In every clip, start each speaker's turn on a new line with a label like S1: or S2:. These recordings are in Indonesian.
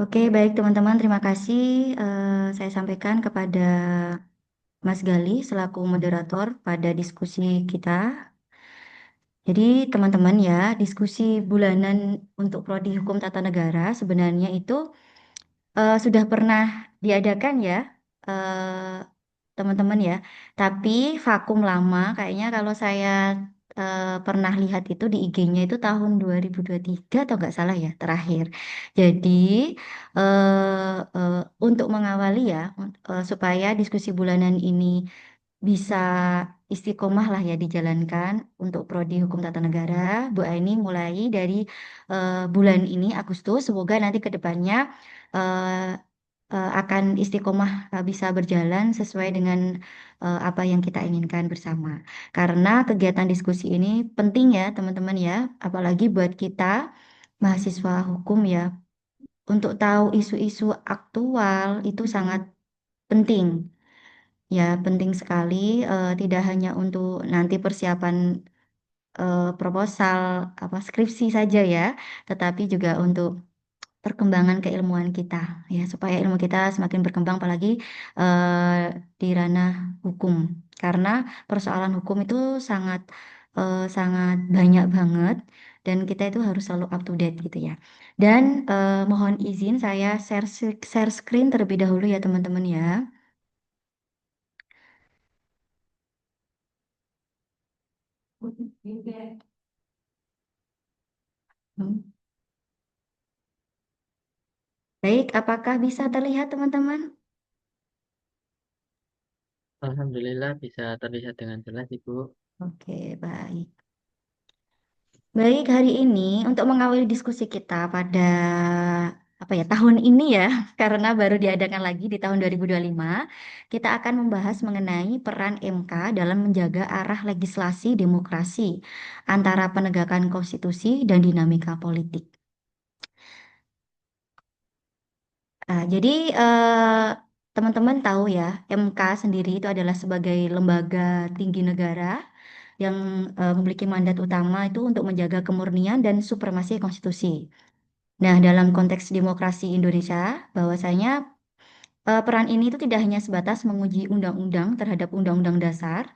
S1: Oke, baik teman-teman, terima kasih. Saya sampaikan kepada Mas Gali selaku moderator pada diskusi kita. Jadi teman-teman ya, diskusi bulanan untuk Prodi Hukum Tata Negara sebenarnya itu sudah pernah diadakan ya, eh, teman-teman ya. Tapi vakum lama, kayaknya kalau saya pernah lihat itu di IG-nya itu tahun 2023 atau nggak salah ya terakhir. Jadi untuk mengawali ya, supaya diskusi bulanan ini bisa istiqomah lah ya dijalankan untuk Prodi Hukum Tata Negara. Bu Aini mulai dari bulan ini Agustus, semoga nanti ke depannya eh, akan istiqomah bisa berjalan sesuai dengan apa yang kita inginkan bersama. Karena kegiatan diskusi ini penting ya teman-teman ya, apalagi buat kita mahasiswa hukum ya, untuk tahu isu-isu aktual itu sangat penting. Ya, penting sekali, tidak hanya untuk nanti persiapan proposal apa skripsi saja ya, tetapi juga untuk perkembangan keilmuan kita ya, supaya ilmu kita semakin berkembang apalagi eh, di ranah hukum. Karena persoalan hukum itu sangat sangat banyak banget dan kita itu harus selalu up to date gitu ya. Dan mohon izin saya share screen terlebih dahulu ya teman-teman ya. Hmm. Baik, apakah bisa terlihat teman-teman?
S2: Alhamdulillah bisa terlihat dengan jelas, Ibu.
S1: Oke, baik. Baik, hari ini untuk mengawali diskusi kita pada apa ya tahun ini ya, karena baru diadakan lagi di tahun 2025, kita akan membahas mengenai peran MK dalam menjaga arah legislasi demokrasi antara penegakan konstitusi dan dinamika politik. Jadi teman-teman tahu ya, MK sendiri itu adalah sebagai lembaga tinggi negara yang memiliki mandat utama itu untuk menjaga kemurnian dan supremasi konstitusi. Nah, dalam konteks demokrasi Indonesia, bahwasanya peran ini itu tidak hanya sebatas menguji undang-undang terhadap undang-undang dasar,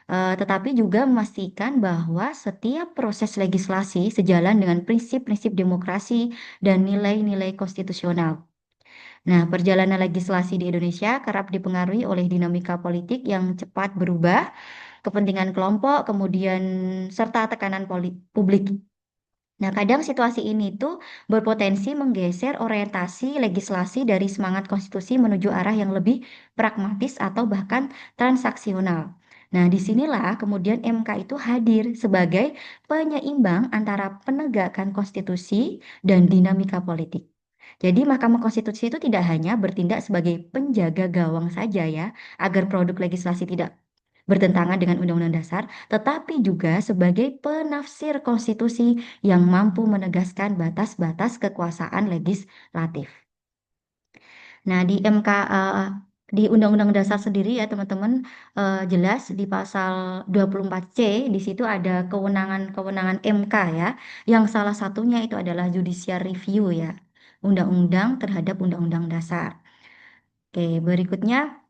S1: tetapi juga memastikan bahwa setiap proses legislasi sejalan dengan prinsip-prinsip demokrasi dan nilai-nilai konstitusional. Nah, perjalanan legislasi di Indonesia kerap dipengaruhi oleh dinamika politik yang cepat berubah, kepentingan kelompok, kemudian serta tekanan publik. Nah, kadang situasi ini tuh berpotensi menggeser orientasi legislasi dari semangat konstitusi menuju arah yang lebih pragmatis atau bahkan transaksional. Nah, disinilah kemudian MK itu hadir sebagai penyeimbang antara penegakan konstitusi dan dinamika politik. Jadi Mahkamah Konstitusi itu tidak hanya bertindak sebagai penjaga gawang saja ya, agar produk legislasi tidak bertentangan dengan Undang-Undang Dasar, tetapi juga sebagai penafsir konstitusi yang mampu menegaskan batas-batas kekuasaan legislatif. Nah, di MK di Undang-Undang Dasar sendiri ya teman-teman, jelas di pasal 24C di situ ada kewenangan-kewenangan MK ya, yang salah satunya itu adalah judicial review ya, undang-undang terhadap Undang-Undang Dasar. Oke, berikutnya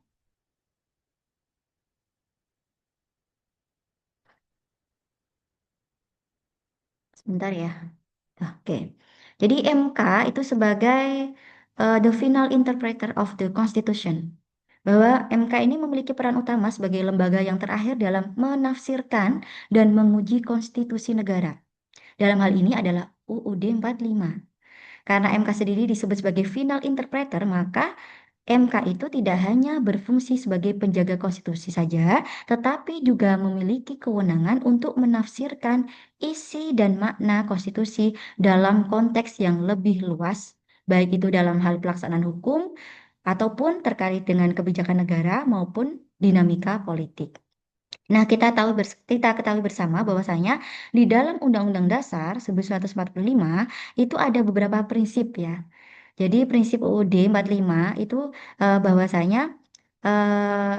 S1: sebentar ya. Oke. Jadi MK itu sebagai the final interpreter of the Constitution. Bahwa MK ini memiliki peran utama sebagai lembaga yang terakhir dalam menafsirkan dan menguji konstitusi negara. Dalam hal ini adalah UUD 45. Karena MK sendiri disebut sebagai final interpreter, maka MK itu tidak hanya berfungsi sebagai penjaga konstitusi saja, tetapi juga memiliki kewenangan untuk menafsirkan isi dan makna konstitusi dalam konteks yang lebih luas, baik itu dalam hal pelaksanaan hukum ataupun terkait dengan kebijakan negara maupun dinamika politik. Nah, kita ketahui bersama bahwasanya di dalam Undang-Undang Dasar 1945 itu ada beberapa prinsip ya. Jadi prinsip UUD 45 itu bahwasanya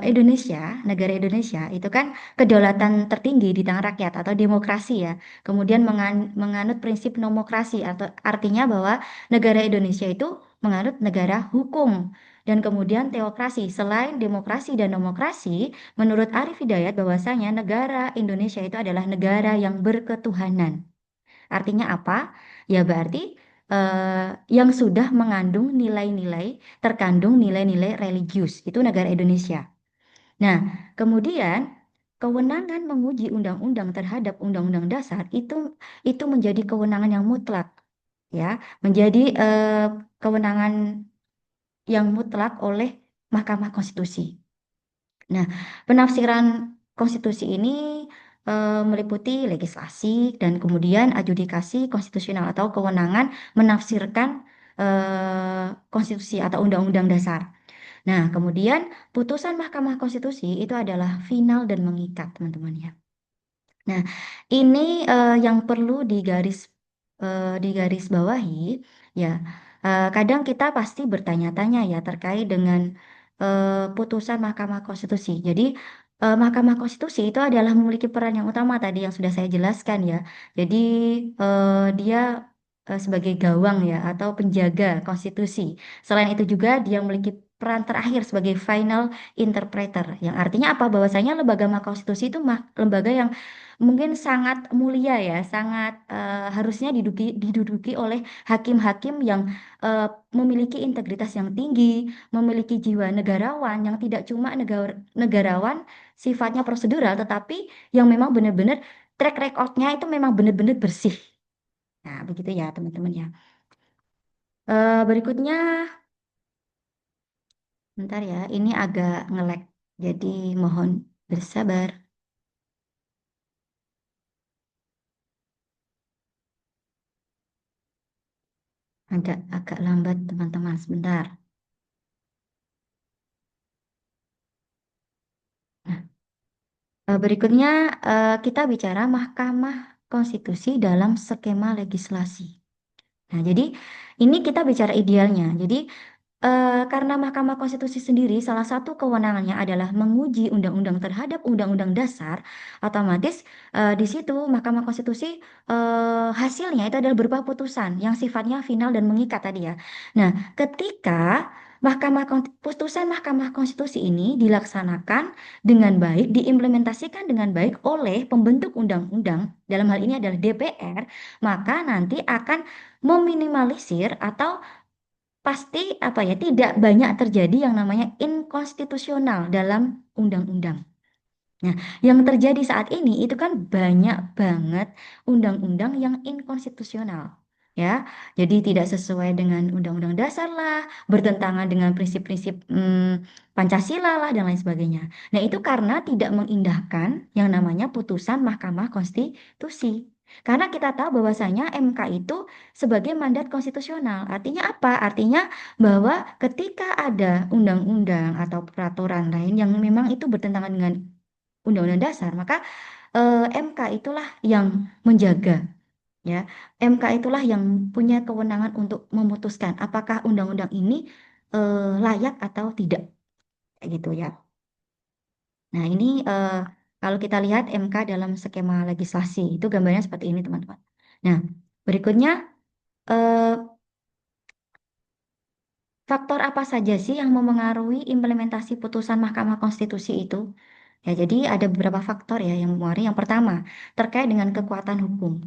S1: Indonesia, negara Indonesia itu kan kedaulatan tertinggi di tangan rakyat atau demokrasi ya. Kemudian menganut prinsip nomokrasi atau artinya bahwa negara Indonesia itu menganut negara hukum dan kemudian teokrasi. Selain demokrasi dan demokrasi, menurut Arif Hidayat bahwasanya negara Indonesia itu adalah negara yang berketuhanan. Artinya apa? Ya berarti yang sudah mengandung nilai-nilai, terkandung nilai-nilai religius. Itu negara Indonesia. Nah, kemudian kewenangan menguji undang-undang terhadap undang-undang dasar itu menjadi kewenangan yang mutlak, ya, menjadi kewenangan yang mutlak oleh Mahkamah Konstitusi. Nah, penafsiran konstitusi ini meliputi legislasi dan kemudian adjudikasi konstitusional atau kewenangan menafsirkan konstitusi atau undang-undang dasar. Nah, kemudian putusan Mahkamah Konstitusi itu adalah final dan mengikat, teman-teman ya. Nah, ini yang perlu digaris bawahi ya. Kadang kita pasti bertanya-tanya ya terkait dengan putusan Mahkamah Konstitusi. Jadi, Mahkamah Konstitusi itu adalah memiliki peran yang utama tadi yang sudah saya jelaskan ya. Jadi, dia sebagai gawang ya atau penjaga konstitusi. Selain itu juga dia memiliki peran terakhir sebagai final interpreter. Yang artinya apa? Bahwasanya lembaga Mahkamah Konstitusi itu lembaga yang mungkin sangat mulia ya, sangat harusnya diduduki oleh hakim-hakim yang memiliki integritas yang tinggi, memiliki jiwa negarawan yang tidak cuma negarawan sifatnya prosedural, tetapi yang memang benar-benar track recordnya itu memang benar-benar bersih. Nah, begitu ya teman-teman ya. Berikutnya, bentar ya, ini agak nge-lag, jadi mohon bersabar. Agak lambat teman-teman, sebentar. Nah, berikutnya kita bicara Mahkamah Konstitusi dalam skema legislasi. Nah, jadi ini kita bicara idealnya. Jadi karena Mahkamah Konstitusi sendiri salah satu kewenangannya adalah menguji undang-undang terhadap undang-undang dasar, otomatis di situ Mahkamah Konstitusi hasilnya itu adalah berupa putusan yang sifatnya final dan mengikat tadi ya. Nah, ketika putusan Mahkamah Konstitusi ini dilaksanakan dengan baik, diimplementasikan dengan baik oleh pembentuk undang-undang, dalam hal ini adalah DPR, maka nanti akan meminimalisir atau pasti apa ya tidak banyak terjadi yang namanya inkonstitusional dalam undang-undang. Nah, yang terjadi saat ini itu kan banyak banget undang-undang yang inkonstitusional. Ya, jadi tidak sesuai dengan undang-undang dasar lah, bertentangan dengan prinsip-prinsip Pancasila lah, dan lain sebagainya. Nah, itu karena tidak mengindahkan yang namanya putusan Mahkamah Konstitusi. Karena kita tahu bahwasanya MK itu sebagai mandat konstitusional. Artinya apa? Artinya bahwa ketika ada undang-undang atau peraturan lain yang memang itu bertentangan dengan Undang-Undang Dasar, maka MK itulah yang menjaga ya. MK itulah yang punya kewenangan untuk memutuskan apakah undang-undang ini layak atau tidak, kayak gitu ya. Nah, ini kalau kita lihat MK dalam skema legislasi itu gambarnya seperti ini, teman-teman. Nah, berikutnya eh, faktor apa saja sih yang memengaruhi implementasi putusan Mahkamah Konstitusi itu? Ya, jadi ada beberapa faktor ya yang mempengaruhi. Yang pertama, terkait dengan kekuatan hukum.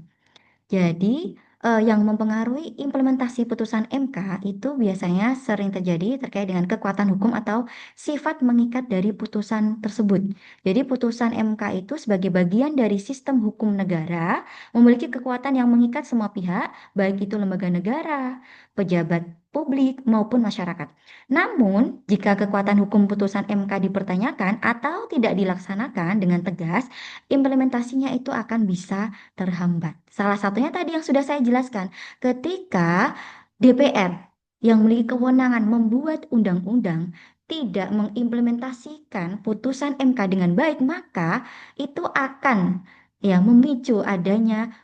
S1: Jadi, yang mempengaruhi implementasi putusan MK itu biasanya sering terjadi terkait dengan kekuatan hukum atau sifat mengikat dari putusan tersebut. Jadi, putusan MK itu sebagai bagian dari sistem hukum negara memiliki kekuatan yang mengikat semua pihak, baik itu lembaga negara, pejabat publik maupun masyarakat. Namun, jika kekuatan hukum putusan MK dipertanyakan atau tidak dilaksanakan dengan tegas, implementasinya itu akan bisa terhambat. Salah satunya tadi yang sudah saya jelaskan, ketika DPR yang memiliki kewenangan membuat undang-undang tidak mengimplementasikan putusan MK dengan baik, maka itu akan ya memicu adanya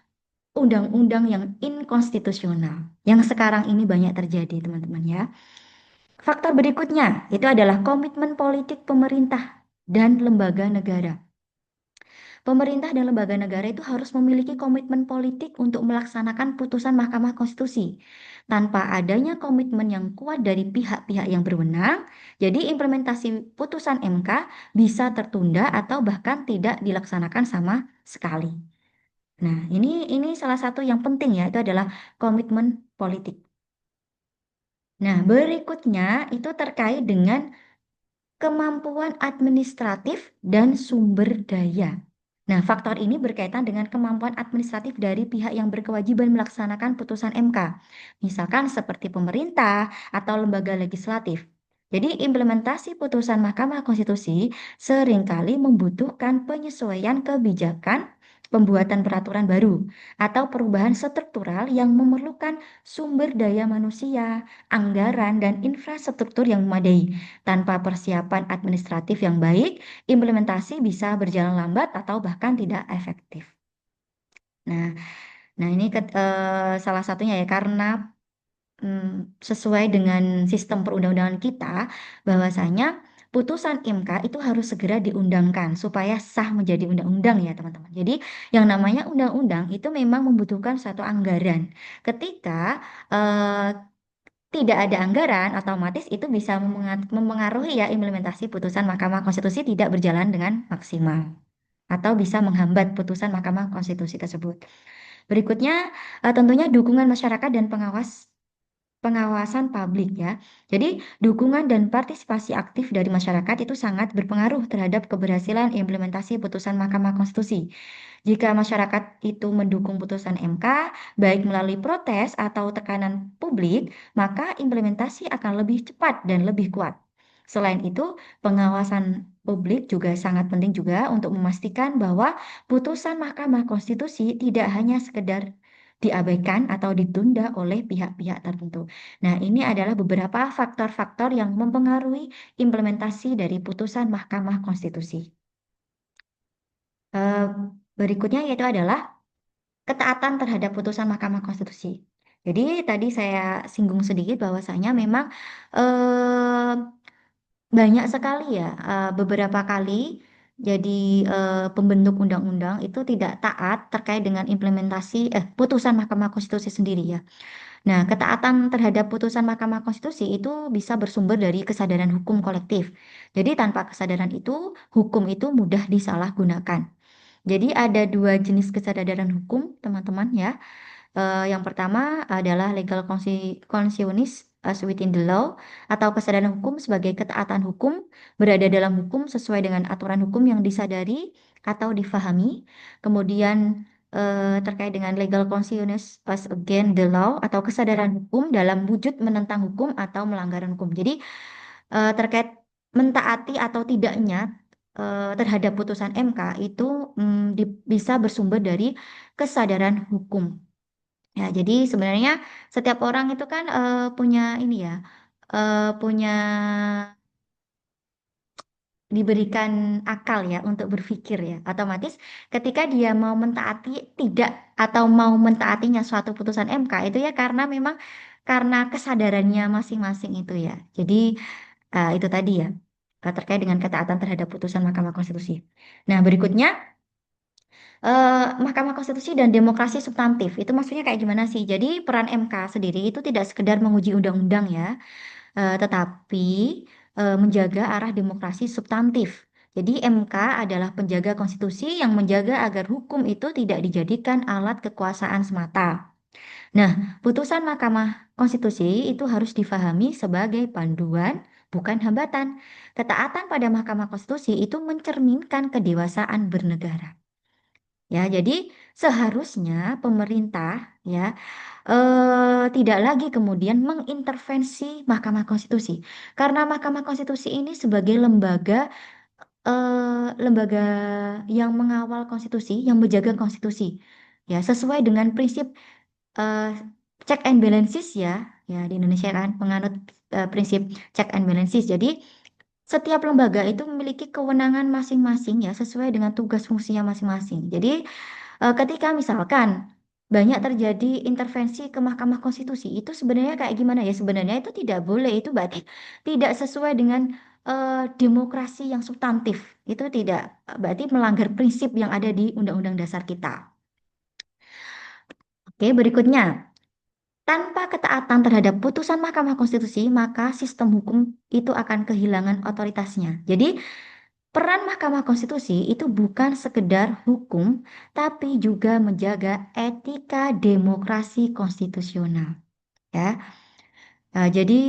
S1: undang-undang yang inkonstitusional yang sekarang ini banyak terjadi, teman-teman ya. Faktor berikutnya itu adalah komitmen politik pemerintah dan lembaga negara. Pemerintah dan lembaga negara itu harus memiliki komitmen politik untuk melaksanakan putusan Mahkamah Konstitusi. Tanpa adanya komitmen yang kuat dari pihak-pihak yang berwenang, jadi implementasi putusan MK bisa tertunda atau bahkan tidak dilaksanakan sama sekali. Nah, ini salah satu yang penting ya, itu adalah komitmen politik. Nah, berikutnya itu terkait dengan kemampuan administratif dan sumber daya. Nah, faktor ini berkaitan dengan kemampuan administratif dari pihak yang berkewajiban melaksanakan putusan MK, misalkan seperti pemerintah atau lembaga legislatif. Jadi, implementasi putusan Mahkamah Konstitusi seringkali membutuhkan penyesuaian kebijakan, pembuatan peraturan baru, atau perubahan struktural yang memerlukan sumber daya manusia, anggaran, dan infrastruktur yang memadai. Tanpa persiapan administratif yang baik, implementasi bisa berjalan lambat atau bahkan tidak efektif. Nah, nah ini salah satunya ya karena sesuai dengan sistem perundang-undangan kita, bahwasanya putusan MK itu harus segera diundangkan supaya sah menjadi undang-undang ya teman-teman. Jadi yang namanya undang-undang itu memang membutuhkan satu anggaran. Ketika eh, tidak ada anggaran, otomatis itu bisa memengaruhi ya implementasi putusan Mahkamah Konstitusi tidak berjalan dengan maksimal atau bisa menghambat putusan Mahkamah Konstitusi tersebut. Berikutnya, tentunya dukungan masyarakat dan pengawasan publik ya. Jadi, dukungan dan partisipasi aktif dari masyarakat itu sangat berpengaruh terhadap keberhasilan implementasi putusan Mahkamah Konstitusi. Jika masyarakat itu mendukung putusan MK, baik melalui protes atau tekanan publik, maka implementasi akan lebih cepat dan lebih kuat. Selain itu, pengawasan publik juga sangat penting juga untuk memastikan bahwa putusan Mahkamah Konstitusi tidak hanya sekedar diabaikan atau ditunda oleh pihak-pihak tertentu. Nah, ini adalah beberapa faktor-faktor yang mempengaruhi implementasi dari putusan Mahkamah Konstitusi. Eh, Berikutnya yaitu adalah ketaatan terhadap putusan Mahkamah Konstitusi. Jadi tadi saya singgung sedikit bahwasanya memang eh, banyak sekali ya beberapa kali jadi pembentuk undang-undang itu tidak taat terkait dengan implementasi putusan Mahkamah Konstitusi sendiri ya. Nah, ketaatan terhadap putusan Mahkamah Konstitusi itu bisa bersumber dari kesadaran hukum kolektif. Jadi tanpa kesadaran itu, hukum itu mudah disalahgunakan. Jadi ada dua jenis kesadaran hukum, teman-teman ya. Yang pertama adalah legal consciousness as within the law atau kesadaran hukum sebagai ketaatan hukum berada dalam hukum sesuai dengan aturan hukum yang disadari atau difahami. Kemudian terkait dengan legal consciousness as against the law atau kesadaran hukum dalam wujud menentang hukum atau melanggaran hukum. Jadi terkait mentaati atau tidaknya terhadap putusan MK itu bisa bersumber dari kesadaran hukum. Ya, jadi sebenarnya setiap orang itu kan punya ini ya, punya diberikan akal ya untuk berpikir ya. Otomatis ketika dia mau mentaati tidak atau mau mentaatinya suatu putusan MK itu ya karena memang karena kesadarannya masing-masing itu ya. Jadi itu tadi ya terkait dengan ketaatan terhadap putusan Mahkamah Konstitusi. Nah, berikutnya Mahkamah Konstitusi dan demokrasi substantif. Itu maksudnya kayak gimana sih? Jadi peran MK sendiri itu tidak sekedar menguji undang-undang ya, tetapi menjaga arah demokrasi substantif. Jadi MK adalah penjaga konstitusi yang menjaga agar hukum itu tidak dijadikan alat kekuasaan semata. Nah, putusan Mahkamah Konstitusi itu harus difahami sebagai panduan, bukan hambatan. Ketaatan pada Mahkamah Konstitusi itu mencerminkan kedewasaan bernegara. Ya, jadi seharusnya pemerintah ya tidak lagi kemudian mengintervensi Mahkamah Konstitusi karena Mahkamah Konstitusi ini sebagai lembaga yang mengawal konstitusi, yang menjaga konstitusi ya sesuai dengan prinsip eh, check and balances ya ya di Indonesia kan penganut prinsip check and balances. Jadi setiap lembaga itu memiliki kewenangan masing-masing ya sesuai dengan tugas fungsinya masing-masing. Jadi ketika misalkan banyak terjadi intervensi ke Mahkamah Konstitusi, itu sebenarnya kayak gimana ya? Sebenarnya itu tidak boleh, itu berarti tidak sesuai dengan demokrasi yang substantif. Itu tidak berarti melanggar prinsip yang ada di Undang-Undang Dasar kita. Oke, berikutnya. Tanpa ketaatan terhadap putusan Mahkamah Konstitusi, maka sistem hukum itu akan kehilangan otoritasnya. Jadi, peran Mahkamah Konstitusi itu bukan sekedar hukum, tapi juga menjaga etika demokrasi konstitusional. Ya, jadi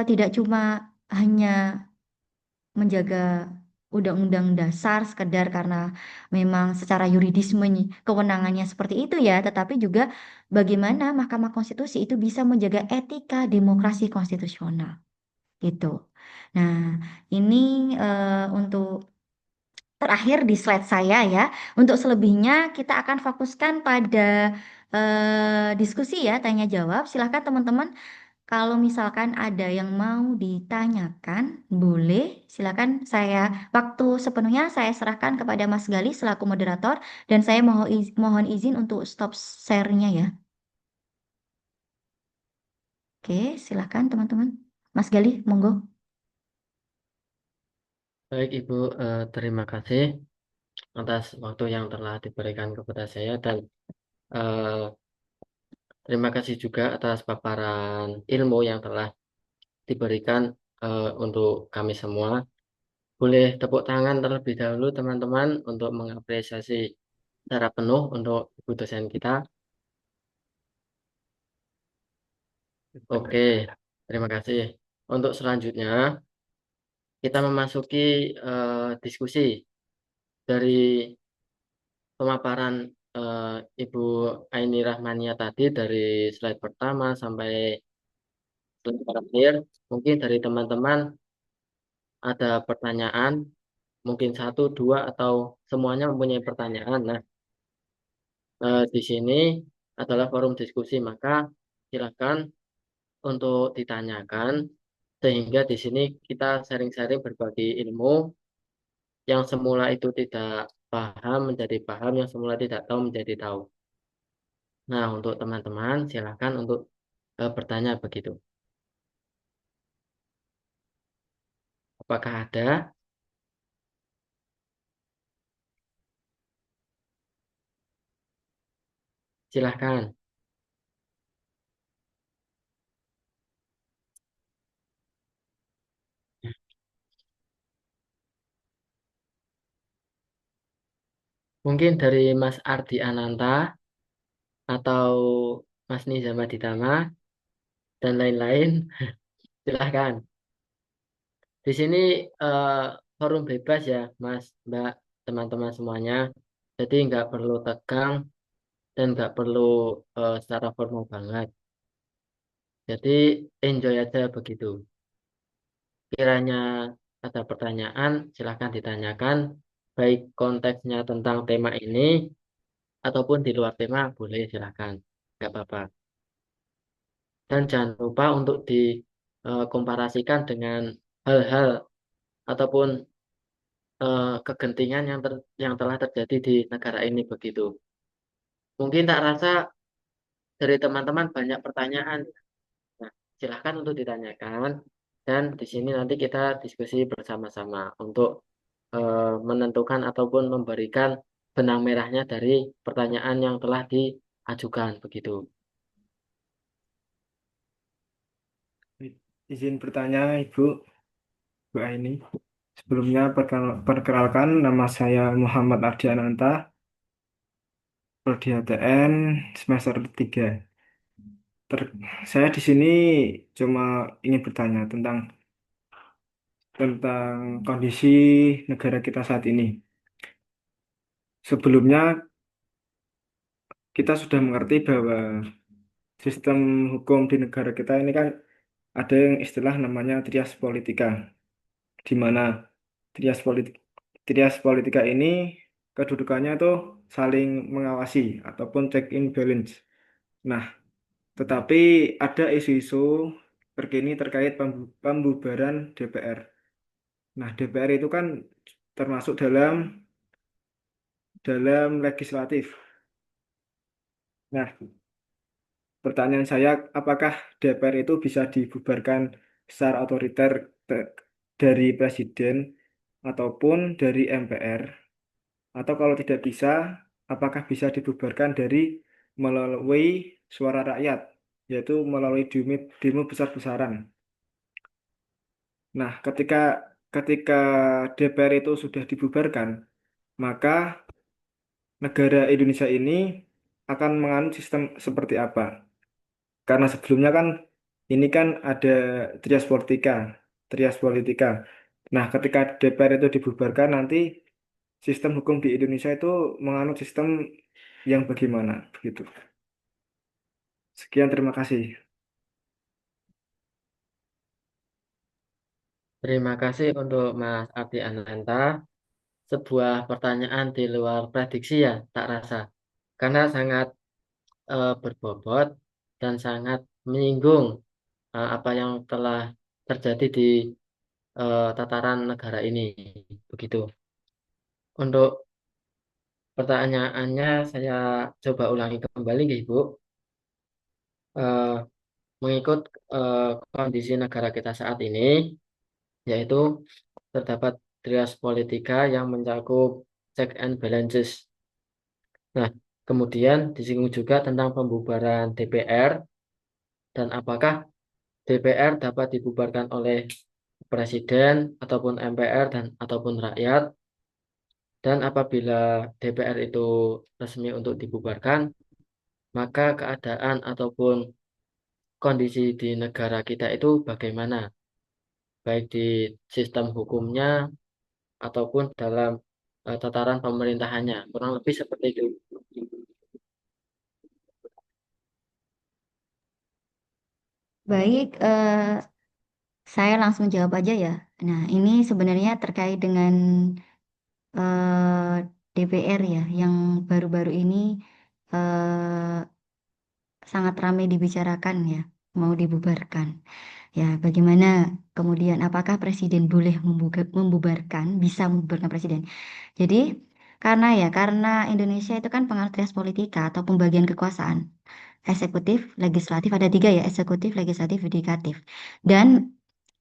S1: tidak cuma hanya menjaga undang-undang dasar sekedar karena memang secara yuridisme kewenangannya seperti itu ya, tetapi juga bagaimana Mahkamah Konstitusi itu bisa menjaga etika demokrasi konstitusional gitu. Nah, ini untuk terakhir di slide saya ya. Untuk selebihnya kita akan fokuskan pada diskusi ya, tanya jawab. Silakan teman-teman kalau misalkan ada yang mau ditanyakan, boleh. Silakan waktu sepenuhnya saya serahkan kepada Mas Gali selaku moderator dan saya mohon izin untuk stop share-nya ya. Oke, silakan teman-teman. Mas Gali, monggo.
S2: Baik, Ibu, terima kasih atas waktu yang telah diberikan kepada saya dan eh, terima kasih juga atas paparan ilmu yang telah diberikan untuk kami semua. Boleh tepuk tangan terlebih dahulu, teman-teman, untuk mengapresiasi secara penuh untuk Ibu dosen kita. Oke, terima kasih. Untuk selanjutnya, kita memasuki diskusi dari pemaparan Ibu Aini Rahmania tadi dari slide pertama sampai slide terakhir. Mungkin dari teman-teman ada pertanyaan, mungkin satu, dua, atau semuanya mempunyai pertanyaan. Nah, di sini adalah forum diskusi, maka silakan untuk ditanyakan sehingga di sini kita sharing-sharing berbagi ilmu yang semula itu tidak paham menjadi paham, yang semula tidak tahu menjadi tahu. Nah, untuk teman-teman silakan untuk bertanya begitu. Apakah ada? Silahkan. Mungkin dari Mas Ardi Ananta atau Mas Nizam Aditama dan lain-lain. Silahkan. Di sini eh, forum bebas ya, Mas, Mbak, teman-teman semuanya. Jadi nggak perlu tegang dan nggak perlu secara formal banget. Jadi enjoy aja begitu. Kiranya ada pertanyaan, silahkan ditanyakan. Baik konteksnya tentang tema ini ataupun di luar tema, boleh silahkan. Nggak apa-apa. Dan jangan lupa untuk dikomparasikan dengan hal-hal ataupun kegentingan yang telah terjadi di negara ini begitu. Mungkin tak rasa dari teman-teman banyak pertanyaan. Nah, silahkan untuk ditanyakan dan di sini nanti kita diskusi bersama-sama untuk menentukan ataupun memberikan benang merahnya dari pertanyaan yang telah diajukan begitu.
S3: Izin bertanya, Ibu, Bu Aini. Sebelumnya perkenalkan nama saya Muhammad Ardi Ananta, Prodi HTN semester 3. Ter- saya di sini cuma ingin bertanya tentang kondisi negara kita saat ini. Sebelumnya kita sudah mengerti bahwa sistem hukum di negara kita ini kan ada yang istilah namanya trias politika, di mana trias politik trias politika ini kedudukannya tuh saling mengawasi ataupun check in balance. Nah, tetapi ada isu-isu terkini terkait pembubaran DPR. Nah, DPR itu kan termasuk dalam legislatif. Nah, pertanyaan saya, apakah DPR itu bisa dibubarkan secara otoriter dari presiden ataupun dari MPR, atau kalau tidak bisa, apakah bisa dibubarkan dari melalui suara rakyat, yaitu melalui demo, demo besar-besaran. Nah, ketika ketika DPR itu sudah dibubarkan, maka negara Indonesia ini akan menganut sistem seperti apa? Karena sebelumnya kan ini kan ada trias politika, trias politika. Nah, ketika DPR itu dibubarkan nanti sistem hukum di Indonesia itu menganut sistem yang bagaimana begitu. Sekian, terima kasih.
S2: Terima kasih untuk Mas Ardi Ananta. Sebuah pertanyaan di luar prediksi ya, tak rasa. Karena sangat berbobot dan sangat menyinggung apa yang telah terjadi di tataran negara ini. Begitu. Untuk pertanyaannya saya coba ulangi kembali, Ibu. Eh, Mengikut eh, kondisi negara kita saat ini, yaitu terdapat trias politika yang mencakup check and balances. Nah, kemudian disinggung juga tentang pembubaran DPR dan apakah DPR dapat dibubarkan oleh presiden ataupun MPR dan ataupun rakyat, dan apabila DPR itu resmi untuk dibubarkan, maka keadaan ataupun kondisi di negara kita itu bagaimana, baik di sistem hukumnya ataupun dalam tataran pemerintahannya. Kurang lebih seperti itu.
S1: Baik, saya langsung jawab aja ya. Nah, ini sebenarnya terkait dengan DPR ya, yang baru-baru ini eh, sangat ramai dibicarakan ya, mau dibubarkan. Ya, bagaimana kemudian apakah presiden boleh membubarkan, bisa membubarkan presiden? Jadi, karena Indonesia itu kan pengaruh trias politika atau pembagian kekuasaan. Eksekutif, legislatif, ada tiga ya, eksekutif, legislatif, yudikatif. Dan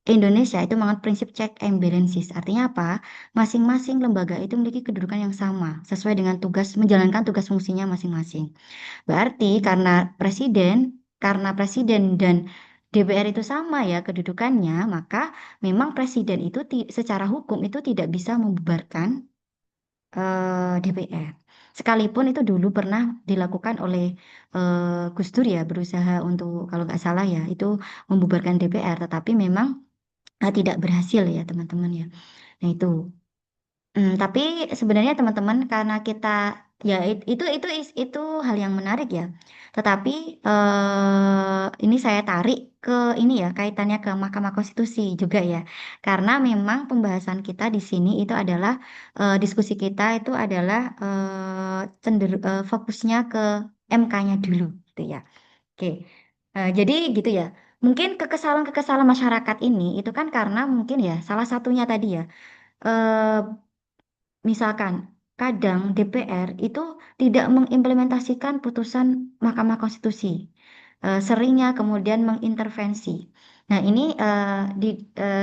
S1: Indonesia itu menganut prinsip check and balances. Artinya apa? Masing-masing lembaga itu memiliki kedudukan yang sama, sesuai dengan tugas, menjalankan tugas fungsinya masing-masing. Berarti karena presiden dan DPR itu sama ya kedudukannya, maka memang presiden itu secara hukum itu tidak bisa membubarkan DPR. Sekalipun itu dulu pernah dilakukan oleh Gus Dur ya, berusaha untuk kalau nggak salah ya itu membubarkan DPR, tetapi memang tidak berhasil ya teman-teman ya. Nah itu. Tapi sebenarnya teman-teman karena kita ya itu hal yang menarik ya. Tetapi ini saya tarik ke ini ya kaitannya ke Mahkamah Konstitusi juga ya. Karena memang pembahasan kita di sini itu adalah diskusi kita itu adalah fokusnya ke MK-nya dulu gitu ya. Oke. Jadi gitu ya. Mungkin kekesalan-kekesalan masyarakat ini itu kan karena mungkin ya salah satunya tadi ya. eh, Misalkan, kadang DPR itu tidak mengimplementasikan putusan Mahkamah Konstitusi. Seringnya kemudian mengintervensi. Nah, ini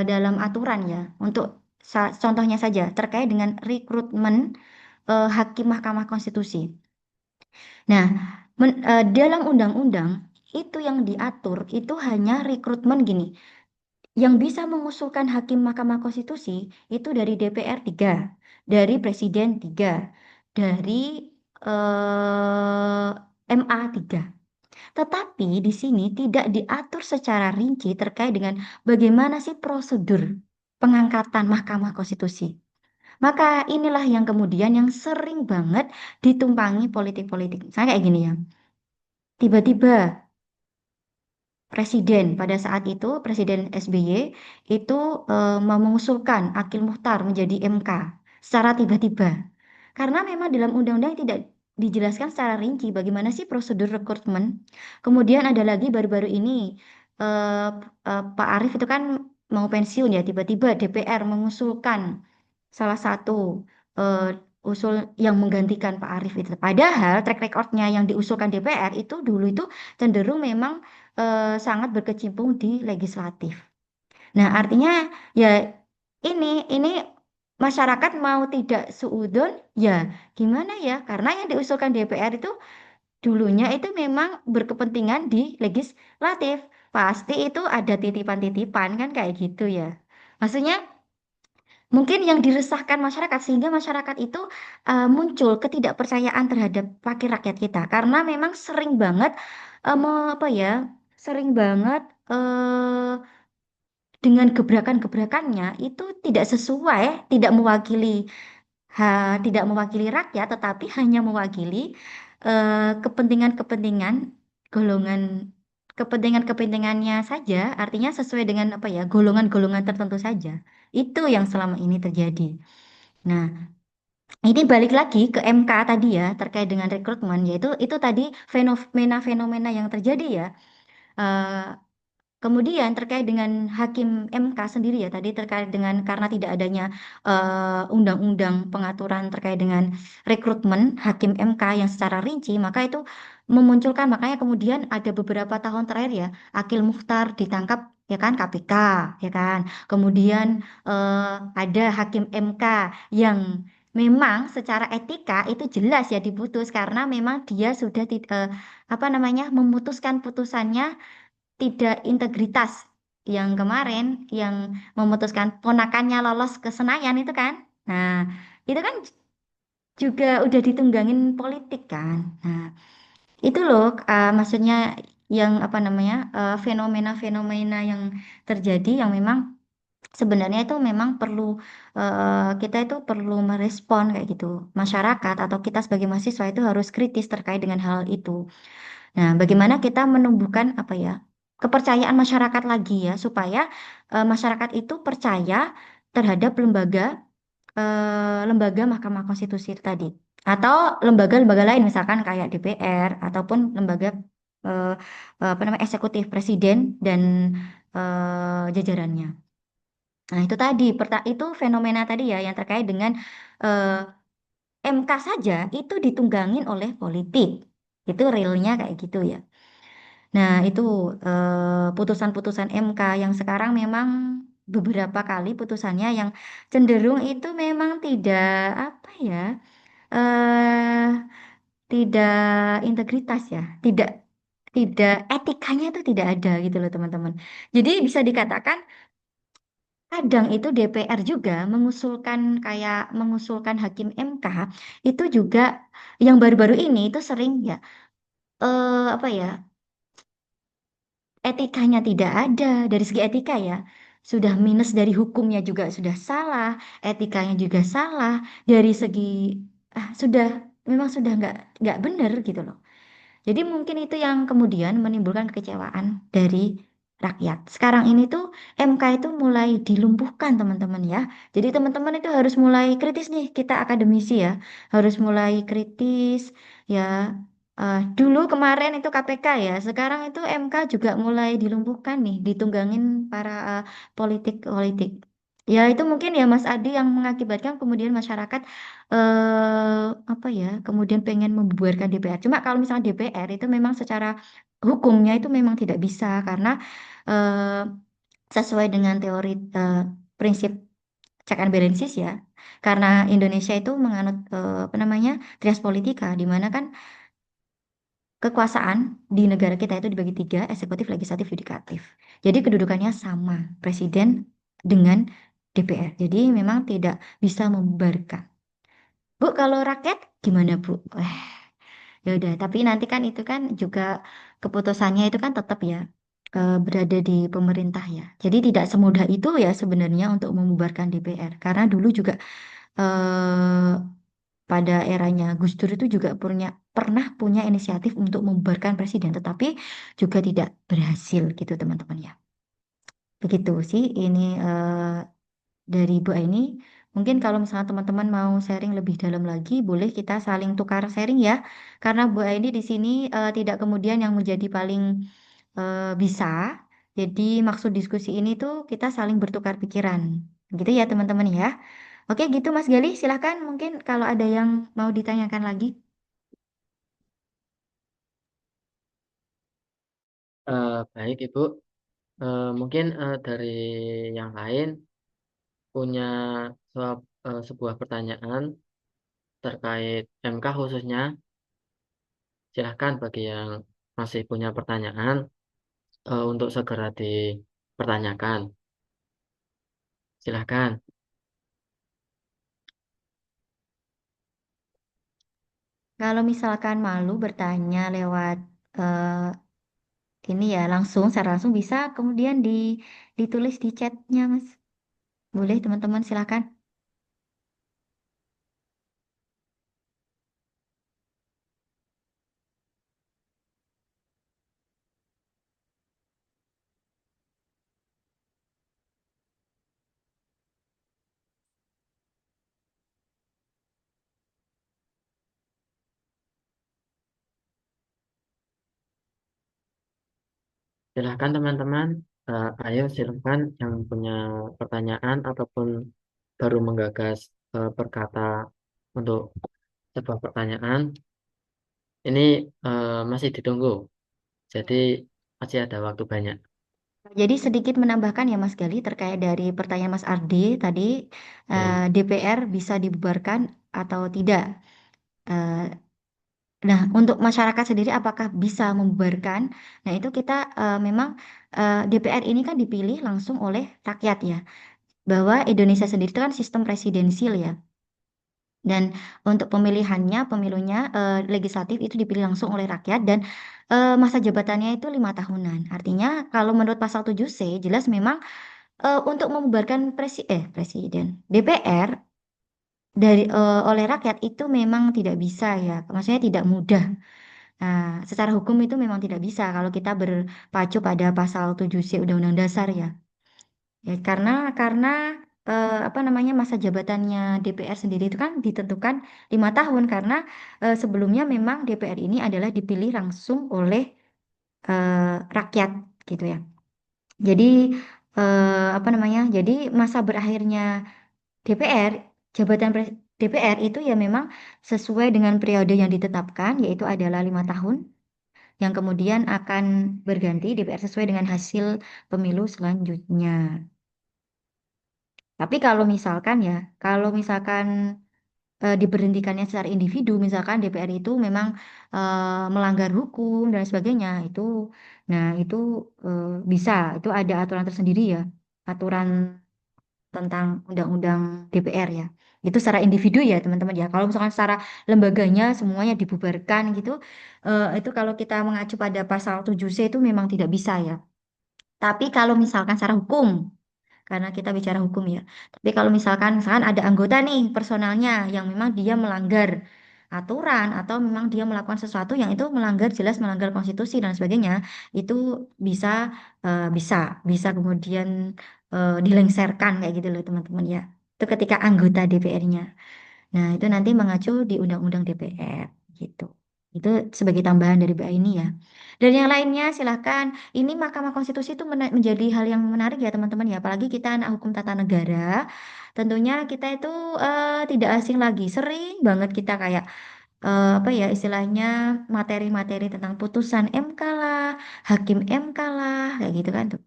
S1: dalam aturan ya, untuk contohnya saja terkait dengan rekrutmen hakim Mahkamah Konstitusi. Nah, dalam undang-undang itu yang diatur itu hanya rekrutmen gini. Yang bisa mengusulkan hakim Mahkamah Konstitusi itu dari DPR 3, dari Presiden 3, dari eh, MA 3. Tetapi di sini tidak diatur secara rinci terkait dengan bagaimana sih prosedur pengangkatan Mahkamah Konstitusi. Maka inilah yang kemudian yang sering banget ditumpangi politik-politik. Misalnya kayak gini ya. Tiba-tiba Presiden pada saat itu, Presiden SBY itu mau mengusulkan Akil Muchtar menjadi MK secara tiba-tiba. Karena memang dalam undang-undang tidak dijelaskan secara rinci bagaimana sih prosedur rekrutmen. Kemudian ada lagi baru-baru ini eh, Pak Arief itu kan mau pensiun ya, tiba-tiba DPR mengusulkan salah satu eh, usul yang menggantikan Pak Arief itu. Padahal track recordnya yang diusulkan DPR itu dulu itu cenderung memang sangat berkecimpung di legislatif. Nah, artinya ya ini masyarakat mau tidak suudon, ya gimana ya? Karena yang diusulkan DPR itu dulunya itu memang berkepentingan di legislatif. Pasti itu ada titipan-titipan kan kayak gitu ya. Maksudnya mungkin yang diresahkan masyarakat sehingga masyarakat itu muncul ketidakpercayaan terhadap wakil rakyat kita karena memang sering banget apa ya? Sering banget dengan gebrakan-gebrakannya itu tidak sesuai, tidak mewakili rakyat, tetapi hanya mewakili kepentingan-kepentingan golongan kepentingan-kepentingannya saja, artinya sesuai dengan apa ya, golongan-golongan tertentu saja. Itu yang selama ini terjadi. Nah, ini balik lagi ke MK tadi ya, terkait dengan rekrutmen, yaitu itu tadi fenomena-fenomena yang terjadi ya. Eh, Kemudian terkait dengan hakim MK sendiri ya tadi terkait dengan karena tidak adanya undang-undang pengaturan terkait dengan rekrutmen hakim MK yang secara rinci maka itu memunculkan makanya kemudian ada beberapa tahun terakhir ya Akil Mukhtar ditangkap ya kan KPK ya kan kemudian ada hakim MK yang memang secara etika itu jelas ya diputus karena memang dia sudah apa namanya memutuskan putusannya tidak integritas yang kemarin yang memutuskan ponakannya lolos ke Senayan itu kan. Nah, itu kan juga udah ditunggangin politik kan. Nah, itu loh maksudnya yang apa namanya fenomena-fenomena yang terjadi yang memang sebenarnya itu memang perlu kita itu perlu merespon kayak gitu. Masyarakat atau kita sebagai mahasiswa itu harus kritis terkait dengan hal itu. Nah, bagaimana kita menumbuhkan apa ya kepercayaan masyarakat lagi ya supaya masyarakat itu percaya terhadap lembaga Mahkamah Konstitusi tadi atau lembaga-lembaga lain misalkan kayak DPR ataupun lembaga eh, apa namanya eksekutif presiden dan jajarannya. Nah, itu tadi itu fenomena tadi ya yang terkait dengan eh, MK saja itu ditunggangin oleh politik. Itu realnya kayak gitu ya. Nah, itu putusan-putusan MK yang sekarang memang beberapa kali putusannya yang cenderung itu memang tidak apa ya, eh tidak integritas ya, tidak etikanya itu tidak ada gitu loh teman-teman. Jadi bisa dikatakan kadang itu DPR juga mengusulkan hakim MK itu juga yang baru-baru ini itu sering ya apa ya etikanya tidak ada dari segi etika ya sudah minus dari hukumnya juga sudah salah etikanya juga salah dari segi sudah memang sudah nggak benar gitu loh jadi mungkin itu yang kemudian menimbulkan kekecewaan dari rakyat. Sekarang ini tuh MK itu mulai dilumpuhkan teman-teman ya. Jadi teman-teman itu harus mulai kritis nih kita akademisi ya. Harus mulai kritis ya. Dulu kemarin itu KPK ya. Sekarang itu MK juga mulai dilumpuhkan nih, ditunggangin para politik-politik. Ya itu mungkin ya Mas Adi yang mengakibatkan kemudian masyarakat apa ya kemudian pengen membubarkan DPR. Cuma kalau misalnya DPR itu memang secara hukumnya itu memang tidak bisa karena eh, sesuai dengan teori prinsip check and balances ya. Karena Indonesia itu menganut apa namanya trias politika di mana kan kekuasaan di negara kita itu dibagi tiga, eksekutif, legislatif, yudikatif. Jadi kedudukannya sama, presiden dengan DPR. Jadi memang tidak bisa membubarkan. Bu, kalau rakyat gimana, Bu? Ya udah, tapi nanti kan itu kan juga keputusannya itu kan tetap ya berada di pemerintah ya. Jadi tidak semudah itu ya sebenarnya untuk membubarkan DPR. Karena dulu juga eh, pada eranya Gus Dur itu juga pernah punya inisiatif untuk membubarkan presiden, tetapi juga tidak berhasil gitu teman-teman ya. Begitu sih ini dari Bu Aini. Mungkin kalau misalnya teman-teman mau sharing lebih dalam lagi, boleh kita saling tukar sharing ya. Karena Bu Aini di sini tidak kemudian yang menjadi paling bisa. Jadi maksud diskusi ini tuh kita saling bertukar pikiran. Gitu ya teman-teman ya. Oke gitu Mas Gali, silahkan mungkin kalau ada yang mau ditanyakan lagi.
S2: Baik Ibu. Mungkin dari yang lain punya sebuah pertanyaan terkait MK khususnya, silahkan bagi yang masih punya pertanyaan untuk segera dipertanyakan. Silahkan.
S1: Kalau misalkan malu bertanya lewat ini ya langsung, secara langsung bisa kemudian ditulis di chatnya, Mas. Boleh teman-teman silakan.
S2: Silahkan teman-teman. Ayo silahkan yang punya pertanyaan ataupun baru menggagas berkata untuk sebuah pertanyaan. Ini masih ditunggu. Jadi masih ada waktu banyak.
S1: Jadi sedikit menambahkan ya Mas Gali terkait dari pertanyaan Mas Ardi tadi,
S2: Ya.
S1: DPR bisa dibubarkan atau tidak? Eh, Nah, untuk masyarakat sendiri apakah bisa membubarkan? Nah, itu kita memang DPR ini kan dipilih langsung oleh rakyat ya. Bahwa Indonesia sendiri itu kan sistem presidensil ya. Dan untuk pemilihannya, pemilunya legislatif itu dipilih langsung oleh rakyat dan masa jabatannya itu 5 tahunan. Artinya kalau menurut pasal 7C jelas memang untuk membubarkan presiden DPR oleh rakyat itu memang tidak bisa ya. Maksudnya tidak mudah. Nah, secara hukum itu memang tidak bisa kalau kita berpacu pada pasal 7C Undang-Undang Dasar ya. Ya, karena apa namanya masa jabatannya DPR sendiri itu kan ditentukan 5 tahun karena sebelumnya memang DPR ini adalah dipilih langsung oleh rakyat gitu ya. Jadi apa namanya? Jadi masa berakhirnya DPR, DPR itu ya memang sesuai dengan periode yang ditetapkan yaitu adalah 5 tahun yang kemudian akan berganti DPR sesuai dengan hasil pemilu selanjutnya. Tapi kalau misalkan diberhentikannya secara individu, misalkan DPR itu memang melanggar hukum dan sebagainya, nah itu bisa, itu ada aturan tersendiri ya, aturan tentang undang-undang DPR ya. Itu secara individu ya teman-teman ya. Kalau misalkan secara lembaganya semuanya dibubarkan gitu, itu kalau kita mengacu pada pasal 7C itu memang tidak bisa ya. Tapi kalau misalkan secara hukum, karena kita bicara hukum ya. Tapi kalau misalkan ada anggota nih personalnya yang memang dia melanggar aturan atau memang dia melakukan sesuatu yang itu jelas melanggar konstitusi dan sebagainya, itu bisa bisa bisa kemudian dilengsarkan kayak gitu loh teman-teman ya. Itu ketika anggota DPR-nya. Nah, itu nanti mengacu di Undang-Undang DPR gitu. Itu sebagai tambahan dari BA ini ya. Dan yang lainnya silahkan. Ini Mahkamah Konstitusi itu menjadi hal yang menarik ya teman-teman ya. Apalagi kita anak hukum tata negara. Tentunya kita itu tidak asing lagi. Sering banget kita kayak apa ya istilahnya materi-materi tentang putusan MK lah, hakim MK lah, kayak gitu kan tuh.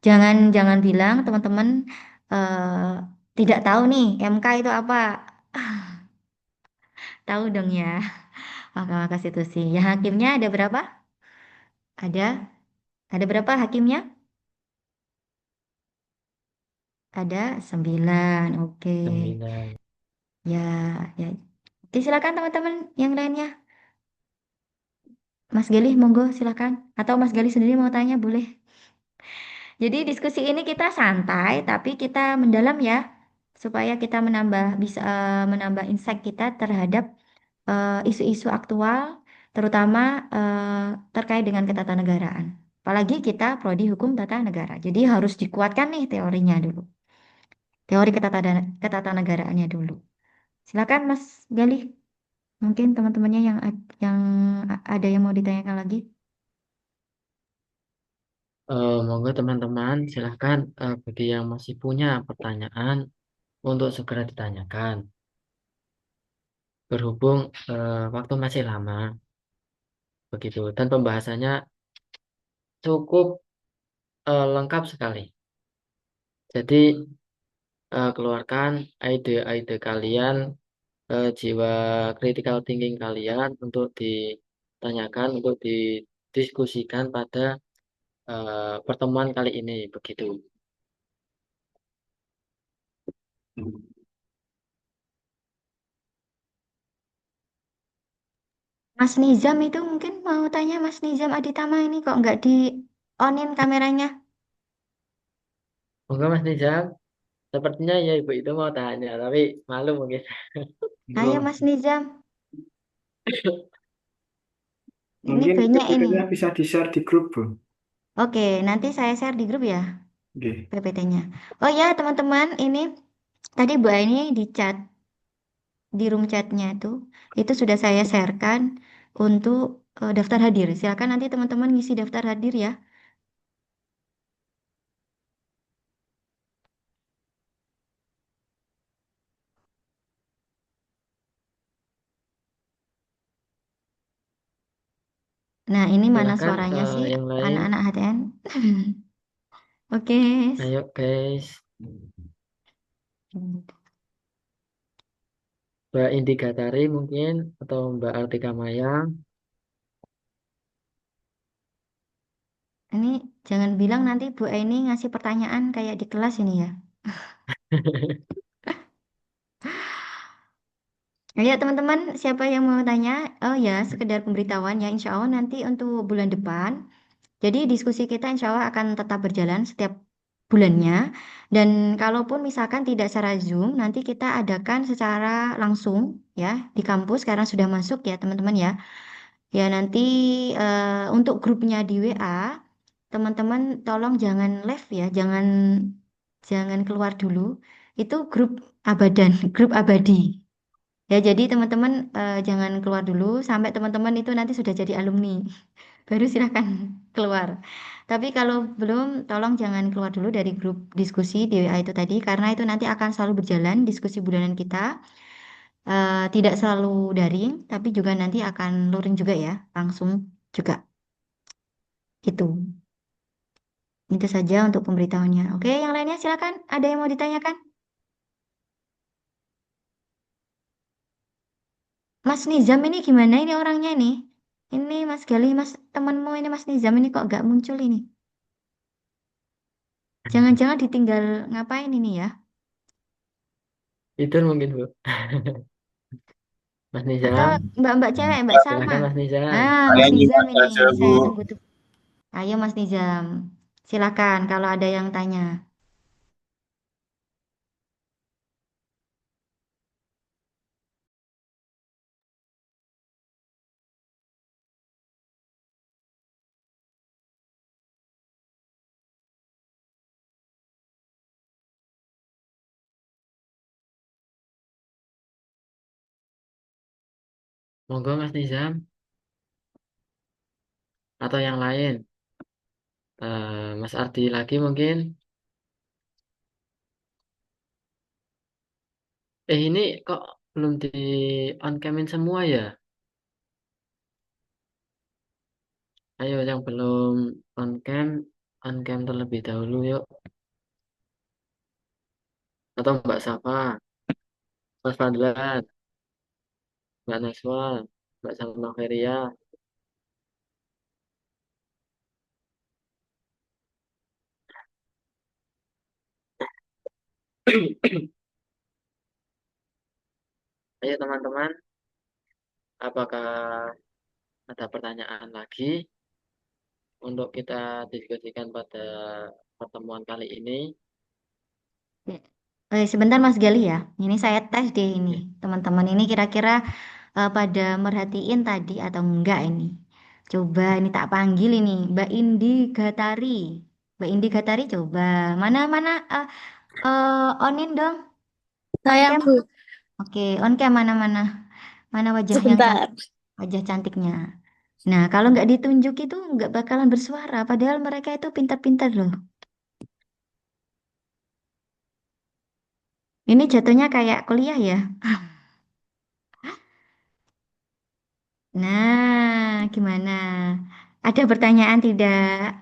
S1: Jangan jangan bilang teman-teman eh, tidak tahu nih MK itu apa. Tahu dong ya, Mahkamah Konstitusi. Ya hakimnya ada berapa? Ada, ada berapa hakimnya? Ada 9. Oke.
S2: 9.
S1: Ya, ya. Oke, silakan teman-teman yang lainnya. Mas Galih, monggo silakan. Atau Mas Galih sendiri mau tanya, boleh. Jadi diskusi ini kita santai, tapi kita mendalam ya, supaya kita bisa menambah insight kita terhadap isu-isu aktual, terutama terkait dengan ketatanegaraan. Apalagi kita prodi hukum tata negara. Jadi harus dikuatkan nih teorinya dulu. Teori ketatanegaraannya dulu. Silakan Mas Galih. Mungkin teman-temannya yang ada yang mau ditanyakan lagi.
S2: Monggo teman-teman, silahkan bagi yang masih punya pertanyaan untuk segera ditanyakan. Berhubung waktu masih lama, begitu, dan pembahasannya cukup lengkap sekali. Jadi keluarkan ide-ide kalian, jiwa critical thinking kalian untuk ditanyakan, untuk didiskusikan pada pertemuan kali ini, begitu.
S1: Mas Nizam itu mungkin mau tanya Mas Nizam Aditama ini kok nggak di onin kameranya?
S2: Monggo Mas Nizam, sepertinya ya Ibu itu mau tanya, tapi malu mungkin.
S1: Ayo
S3: Monggo.
S1: Mas Nizam, ini
S3: Mungkin
S1: banyak ini.
S3: PPT-nya bisa di-share di grup, Bu.
S1: Oke, nanti saya share di grup ya
S3: Oke.
S1: PPT-nya. Oh ya teman-teman, ini tadi Bu Aini di chat, di room chatnya itu sudah saya sharekan untuk daftar hadir. Silakan nanti teman-teman ngisi daftar hadir ya. Nah, ini mana
S2: Silakan
S1: suaranya sih
S2: yang lain.
S1: anak-anak HTN? Oke.
S2: Ayo guys, Mbak Indi Gatari mungkin atau Mbak Artika Maya.
S1: Ini jangan bilang nanti Bu Aini ngasih pertanyaan kayak di kelas ini ya. Ayo teman-teman, siapa yang mau tanya? Oh ya, sekedar pemberitahuan ya. Insya Allah nanti untuk bulan depan. Jadi diskusi kita insya Allah akan tetap berjalan setiap bulannya. Dan kalaupun misalkan tidak secara Zoom, nanti kita adakan secara langsung ya di kampus. Sekarang sudah masuk ya teman-teman ya. Ya nanti untuk grupnya di WA, teman-teman tolong jangan live ya, jangan jangan keluar dulu. Itu grup abadan, grup abadi. Ya jadi teman-teman jangan keluar dulu sampai teman-teman itu nanti sudah jadi alumni. Baru silahkan keluar. Tapi kalau belum, tolong jangan keluar dulu dari grup diskusi di WA itu tadi, karena itu nanti akan selalu berjalan diskusi bulanan kita. Tidak selalu daring, tapi juga nanti akan luring juga ya, langsung juga. Itu. Itu saja untuk pemberitahuannya. Oke, yang lainnya silakan. Ada yang mau ditanyakan? Mas Nizam ini gimana ini orangnya nih? Ini Mas Gali, Mas temanmu ini Mas Nizam ini kok gak muncul ini? Jangan-jangan ditinggal ngapain ini ya?
S2: Tidur mungkin Bu. Mas
S1: Atau
S2: Nizam,
S1: mbak-mbak cewek, Mbak Salma?
S2: silakan Mas Nizam.
S1: Ah,
S4: Saya
S1: Mas
S4: nyimak
S1: Nizam ini.
S4: aja, Bu.
S1: Saya tunggu tuh. Ayo Mas Nizam. Silakan kalau ada yang tanya.
S2: Monggo Mas Nizam atau yang lain. Mas Ardi lagi mungkin. Ini kok belum di on camin semua ya? Ayo yang belum on cam terlebih dahulu yuk. Atau Mbak Safa, Mas Fadlan, Mbak Naswa, Mbak Salma Feria. Ayo teman-teman, apakah ada pertanyaan lagi untuk kita diskusikan pada pertemuan kali ini?
S1: Sebentar Mas Gali ya. Ini saya tes deh ini.
S2: Ya.
S1: Teman-teman ini kira-kira pada merhatiin tadi atau enggak ini. Coba ini tak panggil ini. Mbak Indi Gatari. Mbak Indi Gatari coba. Mana-mana onin dong. On
S5: Saya,
S1: cam.
S5: Bu.
S1: Oke, on cam mana-mana. Mana wajah yang cantik,
S5: Sebentar.
S1: wajah cantiknya. Nah, kalau nggak ditunjuk itu nggak bakalan bersuara. Padahal mereka itu pintar-pintar loh. Ini jatuhnya kayak kuliah ya. Nah, gimana? Ada pertanyaan tidak?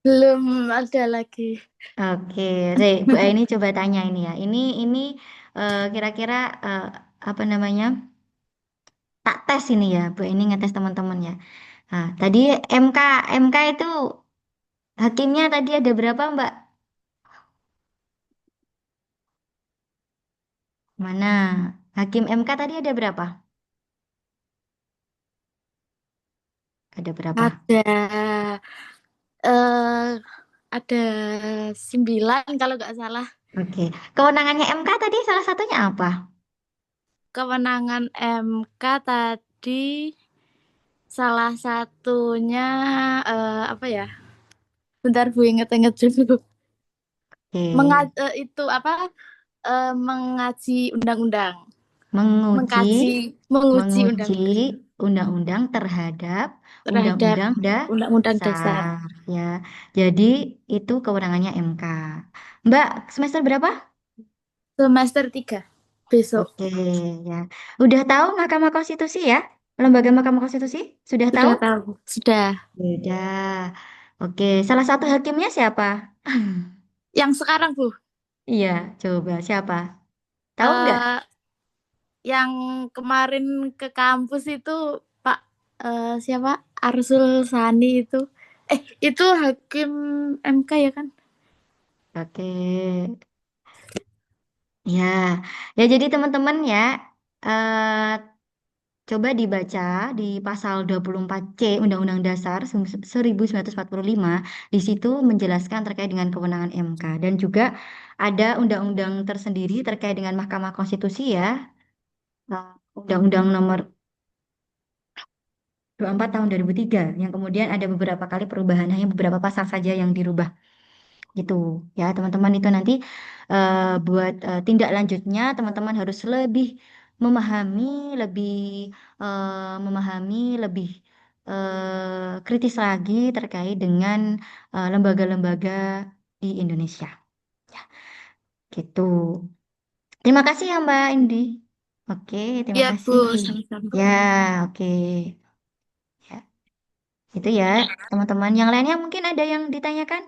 S4: Belum ada lagi.
S1: Oke, deh, Bu Aini coba tanya ini ya. Ini kira-kira apa namanya? Tak tes ini ya, Bu Aini ngetes teman-teman ya. Nah, tadi MK MK itu hakimnya tadi ada berapa, Mbak? Mana? Hakim MK tadi ada berapa? Ada berapa?
S4: Ada eh ada 9 kalau nggak salah.
S1: Oke. Kewenangannya MK tadi salah satunya apa?
S4: Kewenangan MK tadi salah satunya apa ya? Bentar Bu, inget-inget dulu.
S1: Oke.
S4: Itu apa? Mengaji undang-undang.
S1: Menguji
S4: Mengkaji, menguji
S1: menguji
S4: undang-undang
S1: undang-undang terhadap
S4: terhadap
S1: undang-undang
S4: undang-undang dasar.
S1: dasar ya. Jadi itu kewenangannya MK. Mbak, semester berapa?
S4: Semester 3 besok.
S1: Oke, ya. Udah tahu Mahkamah Konstitusi ya? Lembaga Mahkamah Konstitusi? Sudah tahu?
S4: Sudah tahu, sudah.
S1: Sudah. Oke, salah satu hakimnya siapa?
S4: Yang sekarang Bu,
S1: Iya, coba siapa? Tahu nggak?
S4: eh yang kemarin ke kampus itu Pak siapa? Arsul Sani itu. Itu hakim MK ya kan?
S1: Oke, ya. Ya jadi teman-teman ya, eh, coba dibaca di pasal 24C Undang-Undang Dasar 1945. Di situ menjelaskan terkait dengan kewenangan MK dan juga ada undang-undang tersendiri terkait dengan Mahkamah Konstitusi ya. Undang-Undang nomor 24 tahun 2003 yang kemudian ada beberapa kali perubahan, hanya beberapa pasal saja yang dirubah gitu ya teman-teman. Itu nanti buat tindak lanjutnya teman-teman harus lebih memahami, lebih memahami, lebih kritis lagi terkait dengan lembaga-lembaga di Indonesia ya gitu. Terima kasih ya Mbak Indi. Oke, terima
S4: Iya Bu,
S1: kasih.
S4: sama-sama.
S1: Ya, oke. Ya, itu ya teman-teman. Yang lainnya mungkin ada yang ditanyakan?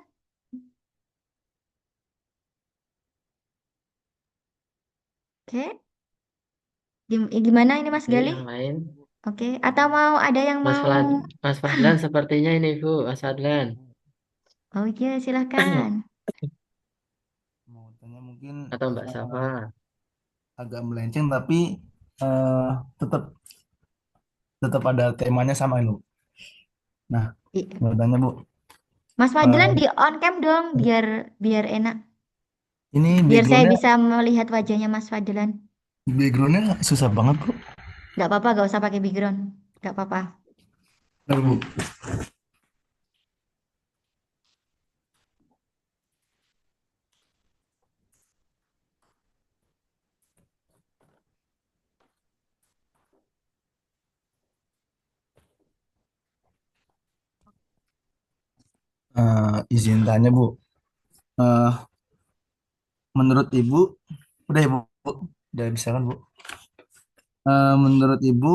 S1: Oke. Gimana ini Mas
S2: Oke,
S1: Galih?
S2: yang lain.
S1: Oke, atau mau ada yang
S2: Mas
S1: mau?
S2: Flan, Mas Fadlan sepertinya ini Bu, Mas Fadlan.
S1: Oh iya, silahkan.
S5: Mau tanya mungkin
S2: Atau Mbak Safa.
S5: agak melenceng tapi eh, tetap tetap ada temanya sama ini. Nah,
S1: I-
S5: mau tanya Bu,
S1: Mas Fadlan
S5: eh,
S1: di on cam dong, biar biar enak,
S5: ini
S1: biar saya
S5: backgroundnya
S1: bisa melihat wajahnya Mas Fadlan.
S5: backgroundnya susah banget Bu.
S1: Gak apa-apa, gak usah pakai background. Gak apa-apa.
S5: Nah, Bu, izin tanya Bu, Eh, menurut Ibu, udah ya Bu, udah bisa kan Bu? Menurut Ibu,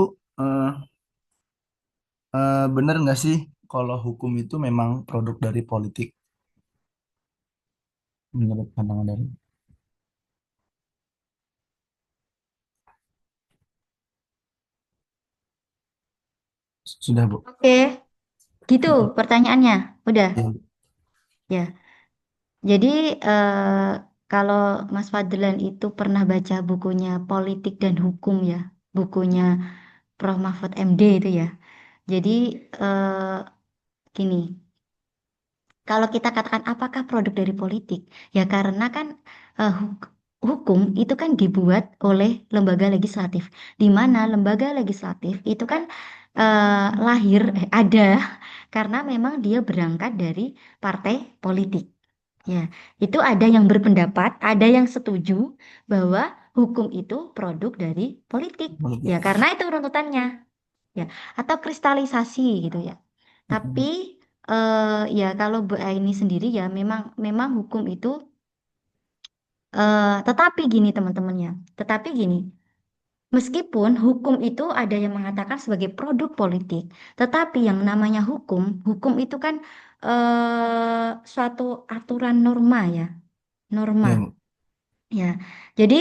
S5: eh, benar nggak sih kalau hukum itu memang produk dari politik? Menurut pandangan dari sudah Bu.
S1: Oke, gitu
S5: Mm-mm.
S1: pertanyaannya. Udah,
S5: Ya,
S1: ya. Jadi kalau Mas Fadlan itu pernah baca bukunya Politik dan Hukum ya, bukunya Prof. Mahfud MD itu ya. Jadi eh, gini. Kalau kita katakan apakah produk dari politik, ya karena kan hukum itu kan dibuat oleh lembaga legislatif, di mana lembaga legislatif itu kan ada karena memang dia berangkat dari partai politik. Ya, itu ada yang berpendapat, ada yang setuju bahwa hukum itu produk dari politik. Ya,
S5: politik.
S1: karena itu runtutannya ya atau kristalisasi gitu ya. Tapi
S5: Mm-mm.
S1: ya kalau Bu Aini sendiri ya memang memang hukum itu tetapi gini teman-teman ya. Tetapi gini, Meskipun hukum itu ada yang mengatakan sebagai produk politik, tetapi yang namanya hukum itu kan suatu aturan norma ya, norma.
S5: Ya, Bu.
S1: Ya, jadi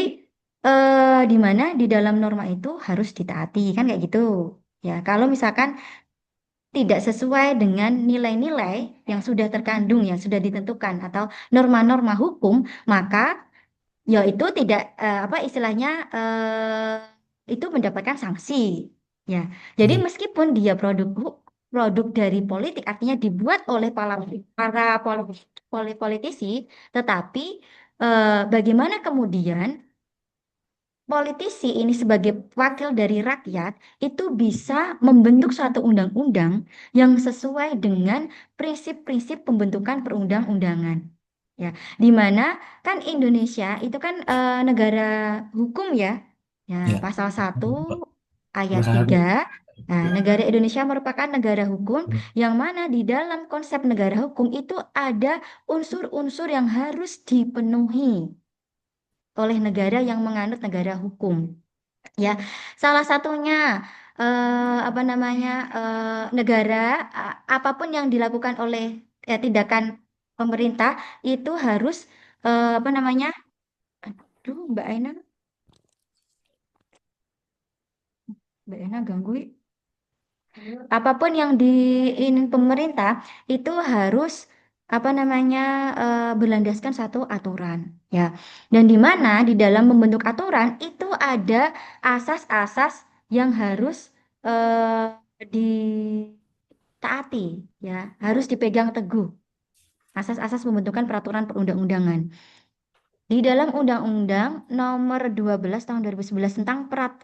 S1: di mana di dalam norma itu harus ditaati kan kayak gitu. Ya, kalau misalkan tidak sesuai dengan nilai-nilai yang sudah terkandung, yang sudah ditentukan atau norma-norma hukum, maka ya itu tidak apa istilahnya itu mendapatkan sanksi. Ya, jadi
S5: Ya.
S1: meskipun dia produk dari politik, artinya dibuat oleh para politisi, tetapi bagaimana kemudian politisi ini sebagai wakil dari rakyat itu bisa membentuk suatu undang-undang yang sesuai dengan prinsip-prinsip pembentukan perundang-undangan. Ya, di mana kan Indonesia itu kan negara hukum ya. Ya,
S5: Ya.
S1: pasal 1 ayat
S5: Bahasa satu.
S1: 3. Nah,
S5: Ya.
S1: negara Indonesia merupakan negara hukum yang mana di dalam konsep negara hukum itu ada unsur-unsur yang harus dipenuhi oleh negara yang menganut negara hukum. Ya, salah satunya apa namanya negara apapun yang dilakukan oleh tindakan pemerintah itu harus apa namanya, aduh Mbak Ena ganggu. Apapun yang diinin pemerintah itu harus apa namanya berlandaskan satu aturan ya. Dan di mana di dalam membentuk aturan itu ada asas-asas yang harus ditaati ya, harus dipegang teguh. Asas-asas pembentukan peraturan perundang-undangan. Di dalam Undang-Undang Nomor 12 Tahun 2011 tentang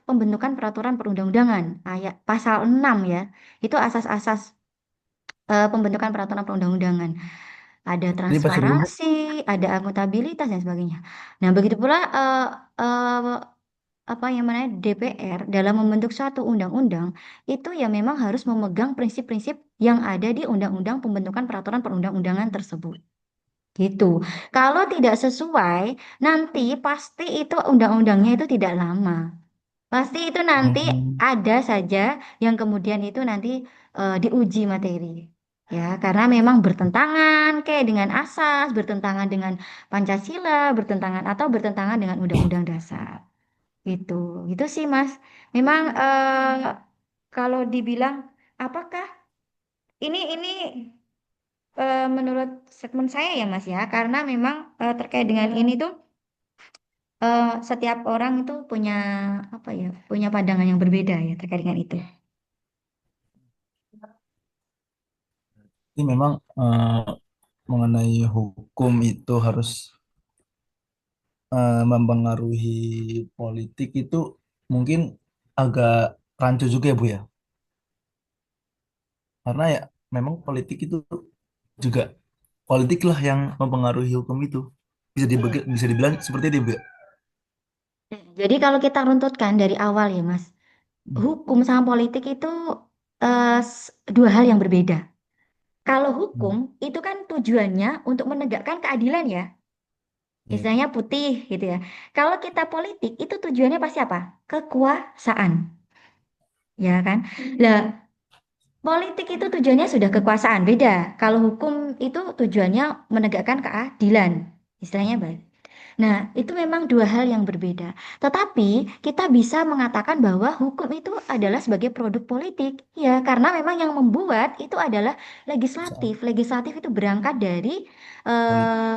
S1: pembentukan peraturan perundang-undangan, ayat pasal 6 ya. Itu asas-asas pembentukan peraturan perundang-undangan. Ada
S5: Ini pasal berapa, Bu?
S1: transparansi, ada akuntabilitas dan sebagainya. Nah, begitu pula eh, apa yang namanya DPR dalam membentuk suatu undang-undang itu ya memang harus memegang prinsip-prinsip yang ada di Undang-Undang Pembentukan Peraturan Perundang-undangan tersebut. Gitu. Kalau tidak sesuai, nanti pasti itu undang-undangnya itu tidak lama. Pasti itu nanti
S5: Hmm,
S1: ada saja yang kemudian itu nanti diuji materi. Ya, karena memang bertentangan kayak dengan asas, bertentangan dengan Pancasila, bertentangan atau bertentangan dengan Undang-Undang Dasar. Gitu. Gitu sih, Mas. Memang kalau dibilang apakah ini menurut statement saya ya, Mas ya, karena memang terkait dengan ini tuh setiap orang itu punya apa ya, punya pandangan yang berbeda ya terkait dengan itu.
S5: ini memang mengenai hukum itu harus mempengaruhi politik itu mungkin agak rancu juga ya Bu ya. Karena ya memang politik itu juga politik lah yang mempengaruhi hukum itu. Bisa dibilang seperti itu Bu ya.
S1: Jadi kalau kita runtutkan dari awal ya Mas, hukum sama politik itu dua hal yang berbeda. Kalau hukum
S5: Hmm.
S1: itu kan tujuannya untuk menegakkan keadilan ya,
S5: Ya.
S1: istilahnya putih gitu ya. Kalau kita politik itu tujuannya pasti apa? Kekuasaan, ya kan? Lah, politik itu tujuannya sudah kekuasaan, beda. Kalau hukum itu tujuannya menegakkan keadilan, istilahnya baik. Nah, itu memang dua hal yang berbeda. Tetapi kita bisa mengatakan bahwa hukum itu adalah sebagai produk politik, ya, karena memang yang membuat itu adalah
S5: Saat
S1: legislatif. Legislatif itu berangkat dari
S5: politik.
S1: eh,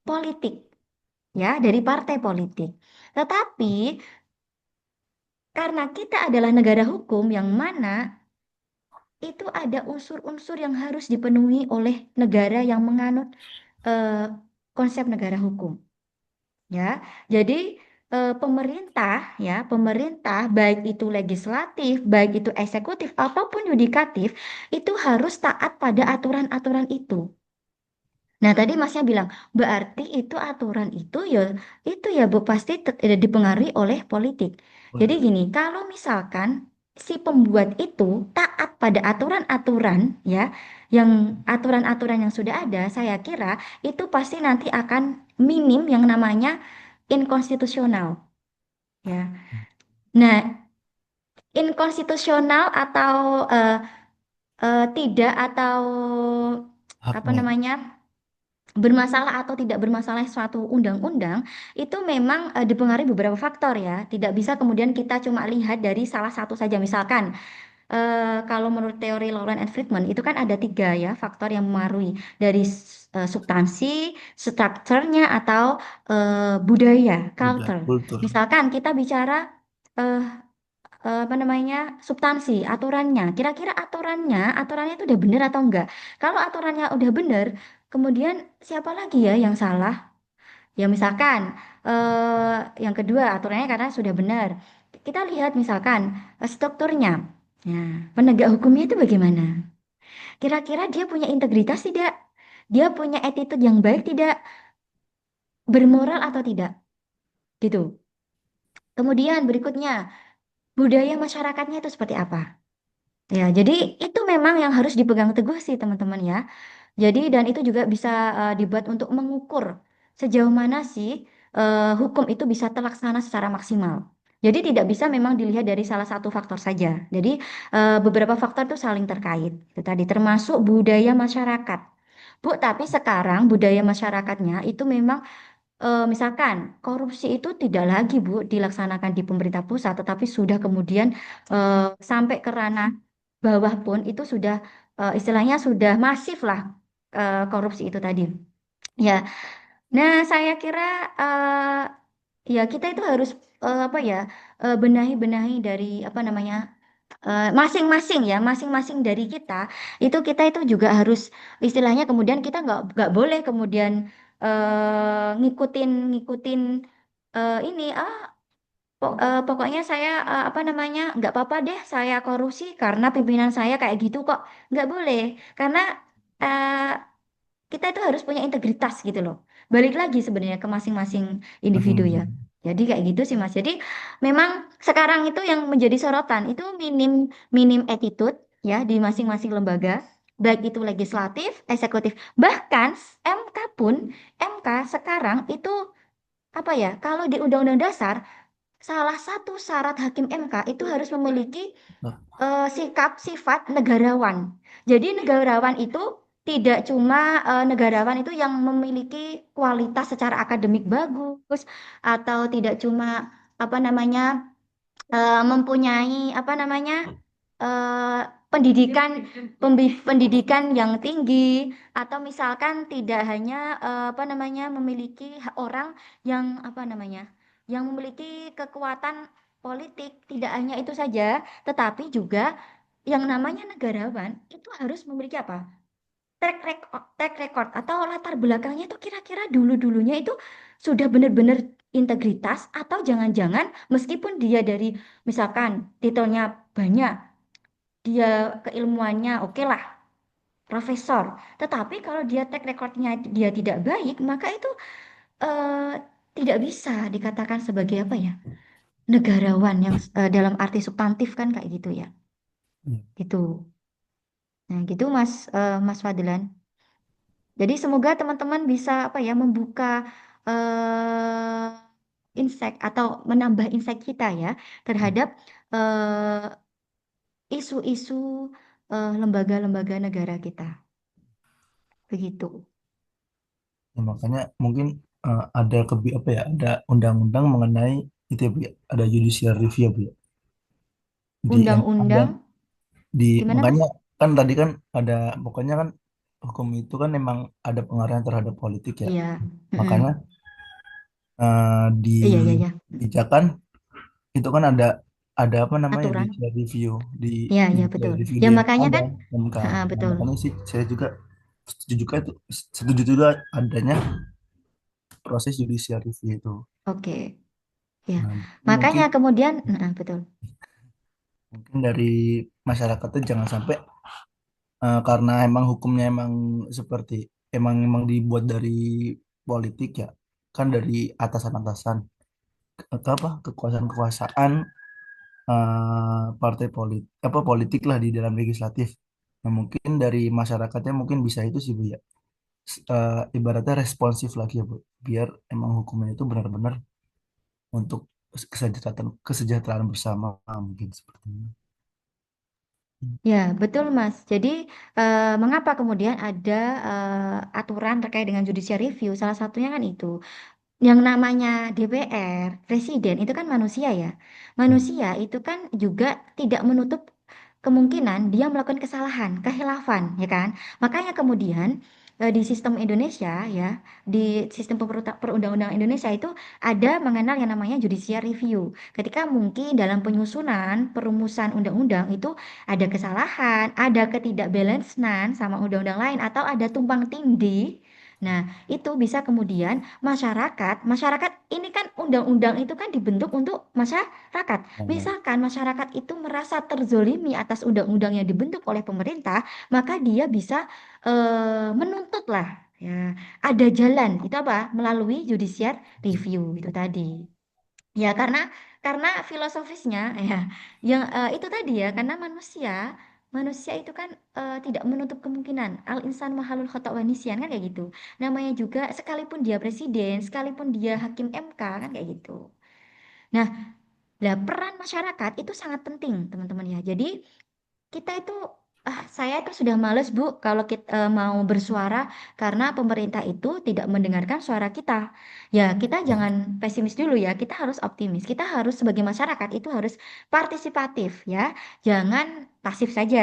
S1: politik, ya, dari partai politik. Tetapi karena kita adalah negara hukum yang mana itu ada unsur-unsur yang harus dipenuhi oleh negara yang menganut eh, konsep negara hukum. Ya, jadi pemerintah ya, pemerintah baik itu legislatif, baik itu eksekutif ataupun yudikatif itu harus taat pada aturan-aturan itu. Nah, tadi Masnya bilang berarti itu ya Bu pasti dipengaruhi oleh politik. Jadi
S5: Politik.
S1: gini, kalau misalkan si pembuat itu taat pada aturan-aturan ya, yang aturan-aturan yang sudah ada, saya kira itu pasti nanti akan minim yang namanya inkonstitusional ya. Nah, inkonstitusional atau tidak atau apa
S5: Haknya.
S1: namanya bermasalah atau tidak bermasalah suatu undang-undang itu memang dipengaruhi beberapa faktor ya. Tidak bisa kemudian kita cuma lihat dari salah satu saja. Misalkan kalau menurut teori Lawrence and Friedman itu kan ada tiga ya faktor yang memengaruhi dari substansi, strukturnya atau budaya,
S5: Udah
S1: culture.
S5: kultur.
S1: Misalkan kita bicara eh, apa namanya substansi, aturannya. Kira-kira aturannya itu udah bener atau enggak? Kalau aturannya udah bener, kemudian siapa lagi ya yang salah? Ya misalkan yang kedua aturannya karena sudah benar. Kita lihat misalkan strukturnya. Nah, penegak hukumnya itu bagaimana? Kira-kira dia punya integritas tidak? Dia punya attitude yang baik tidak? Bermoral atau tidak? Gitu. Kemudian berikutnya, budaya masyarakatnya itu seperti apa? Ya, jadi itu memang yang harus dipegang teguh sih teman-teman ya. Jadi dan itu juga bisa dibuat untuk mengukur sejauh mana sih hukum itu bisa terlaksana secara maksimal. Jadi tidak bisa memang dilihat dari salah satu faktor saja. Jadi beberapa faktor itu saling terkait. Itu tadi termasuk budaya masyarakat. Bu, tapi sekarang budaya masyarakatnya itu memang misalkan korupsi itu tidak lagi Bu dilaksanakan di pemerintah pusat, tetapi sudah kemudian sampai ke ranah bawah pun itu sudah istilahnya sudah masif lah korupsi itu tadi. Ya, nah saya kira ya kita itu harus apa ya benahi-benahi dari apa namanya masing-masing ya masing-masing dari kita itu juga harus istilahnya kemudian kita nggak boleh kemudian ngikutin ngikutin ini pokoknya saya apa namanya nggak apa-apa deh saya korupsi karena pimpinan saya kayak gitu kok nggak boleh karena eh, kita itu harus punya integritas gitu loh. Balik lagi sebenarnya ke masing-masing individu ya.
S5: Mhm.
S1: Jadi kayak gitu sih Mas. Jadi memang sekarang itu yang menjadi sorotan itu minim minim attitude ya di masing-masing lembaga, baik itu legislatif, eksekutif, bahkan MK pun MK sekarang itu apa ya? Kalau di Undang-Undang Dasar salah satu syarat hakim MK itu harus memiliki
S5: Nah,
S1: sikap sifat negarawan. Jadi negarawan itu tidak cuma negarawan itu yang memiliki kualitas secara akademik bagus atau tidak cuma apa namanya mempunyai apa namanya eh, pendidikan pendidikan yang tinggi atau misalkan tidak hanya apa namanya memiliki orang yang apa namanya yang memiliki kekuatan politik tidak hanya itu saja tetapi juga yang namanya negarawan itu harus memiliki apa track record atau latar belakangnya itu kira-kira dulu-dulunya itu sudah benar-benar integritas atau jangan-jangan meskipun dia dari misalkan titelnya banyak, dia keilmuannya oke lah, profesor. Tetapi kalau dia track recordnya dia tidak baik, maka itu eh, tidak bisa dikatakan sebagai apa ya, negarawan yang dalam arti substantif kan kayak gitu ya.
S5: iya.
S1: Gitu. Nah, gitu Mas Fadilan. Jadi semoga teman-teman bisa apa ya membuka eh, insight atau menambah insight kita ya terhadap isu-isu lembaga-lembaga negara kita. Begitu.
S5: Ya, makanya mungkin ada apa ya, ada undang-undang mengenai itu ya Bu ya, ada judicial review ya Bu ya. Di MA dan
S1: Undang-undang
S5: di
S1: gimana
S5: makanya
S1: Mas?
S5: kan tadi kan ada pokoknya kan hukum itu kan memang ada pengaruhnya terhadap politik ya.
S1: Iya.
S5: Makanya
S1: Mm-mm.
S5: di
S1: Iya, iya, iya.
S5: kebijakan itu kan ada apa namanya
S1: Aturan.
S5: judicial review di
S1: Iya, iya
S5: judicial
S1: betul.
S5: review
S1: Ya
S5: di MA
S1: makanya kan
S5: dan MK. Nah,
S1: betul.
S5: makanya sih saya juga setuju juga adanya proses judicial review itu.
S1: Oke. Ya.
S5: Nah, mungkin
S1: Makanya kemudian betul.
S5: mungkin dari masyarakat tuh jangan sampai karena emang hukumnya emang seperti emang dibuat dari politik ya, kan dari atasan-atasan atau apa kekuasaan-kekuasaan partai politik apa politik lah di dalam legislatif. Nah, mungkin dari masyarakatnya mungkin bisa itu sih Bu ya. Ibaratnya responsif lagi ya Bu, biar emang hukumnya itu benar-benar untuk kesejahteraan bersama mungkin seperti ini.
S1: Ya, betul, Mas. Jadi, mengapa kemudian ada aturan terkait dengan judicial review? Salah satunya kan itu. Yang namanya DPR, presiden itu kan manusia ya.
S5: Ya,
S1: Manusia itu kan juga tidak menutup kemungkinan dia melakukan kesalahan, kehilafan, ya kan? Makanya kemudian di sistem Indonesia ya, di sistem perundang-undangan Indonesia itu ada mengenal yang namanya judicial review. Ketika mungkin dalam penyusunan perumusan undang-undang itu ada kesalahan, ada ketidakbalancean sama undang-undang lain atau ada tumpang tindih. Nah, itu bisa kemudian masyarakat ini kan undang-undang itu kan dibentuk untuk masyarakat.
S5: ya,
S1: Misalkan masyarakat itu merasa terzolimi atas undang-undang yang dibentuk oleh pemerintah, maka dia bisa menuntut lah. Ya, ada jalan itu apa? Melalui judicial review itu tadi. Ya, karena filosofisnya ya yang itu tadi ya, karena manusia itu kan tidak menutup kemungkinan al insan mahalul khata' wa nisyan kan kayak gitu. Namanya juga sekalipun dia presiden, sekalipun dia hakim MK kan kayak gitu. Nah, lah peran masyarakat itu sangat penting, teman-teman ya. Jadi kita itu saya itu sudah males Bu kalau kita mau bersuara karena pemerintah itu tidak mendengarkan suara kita. Ya, kita jangan pesimis dulu ya, kita harus optimis. Kita harus sebagai masyarakat itu harus partisipatif ya. Jangan pasif saja.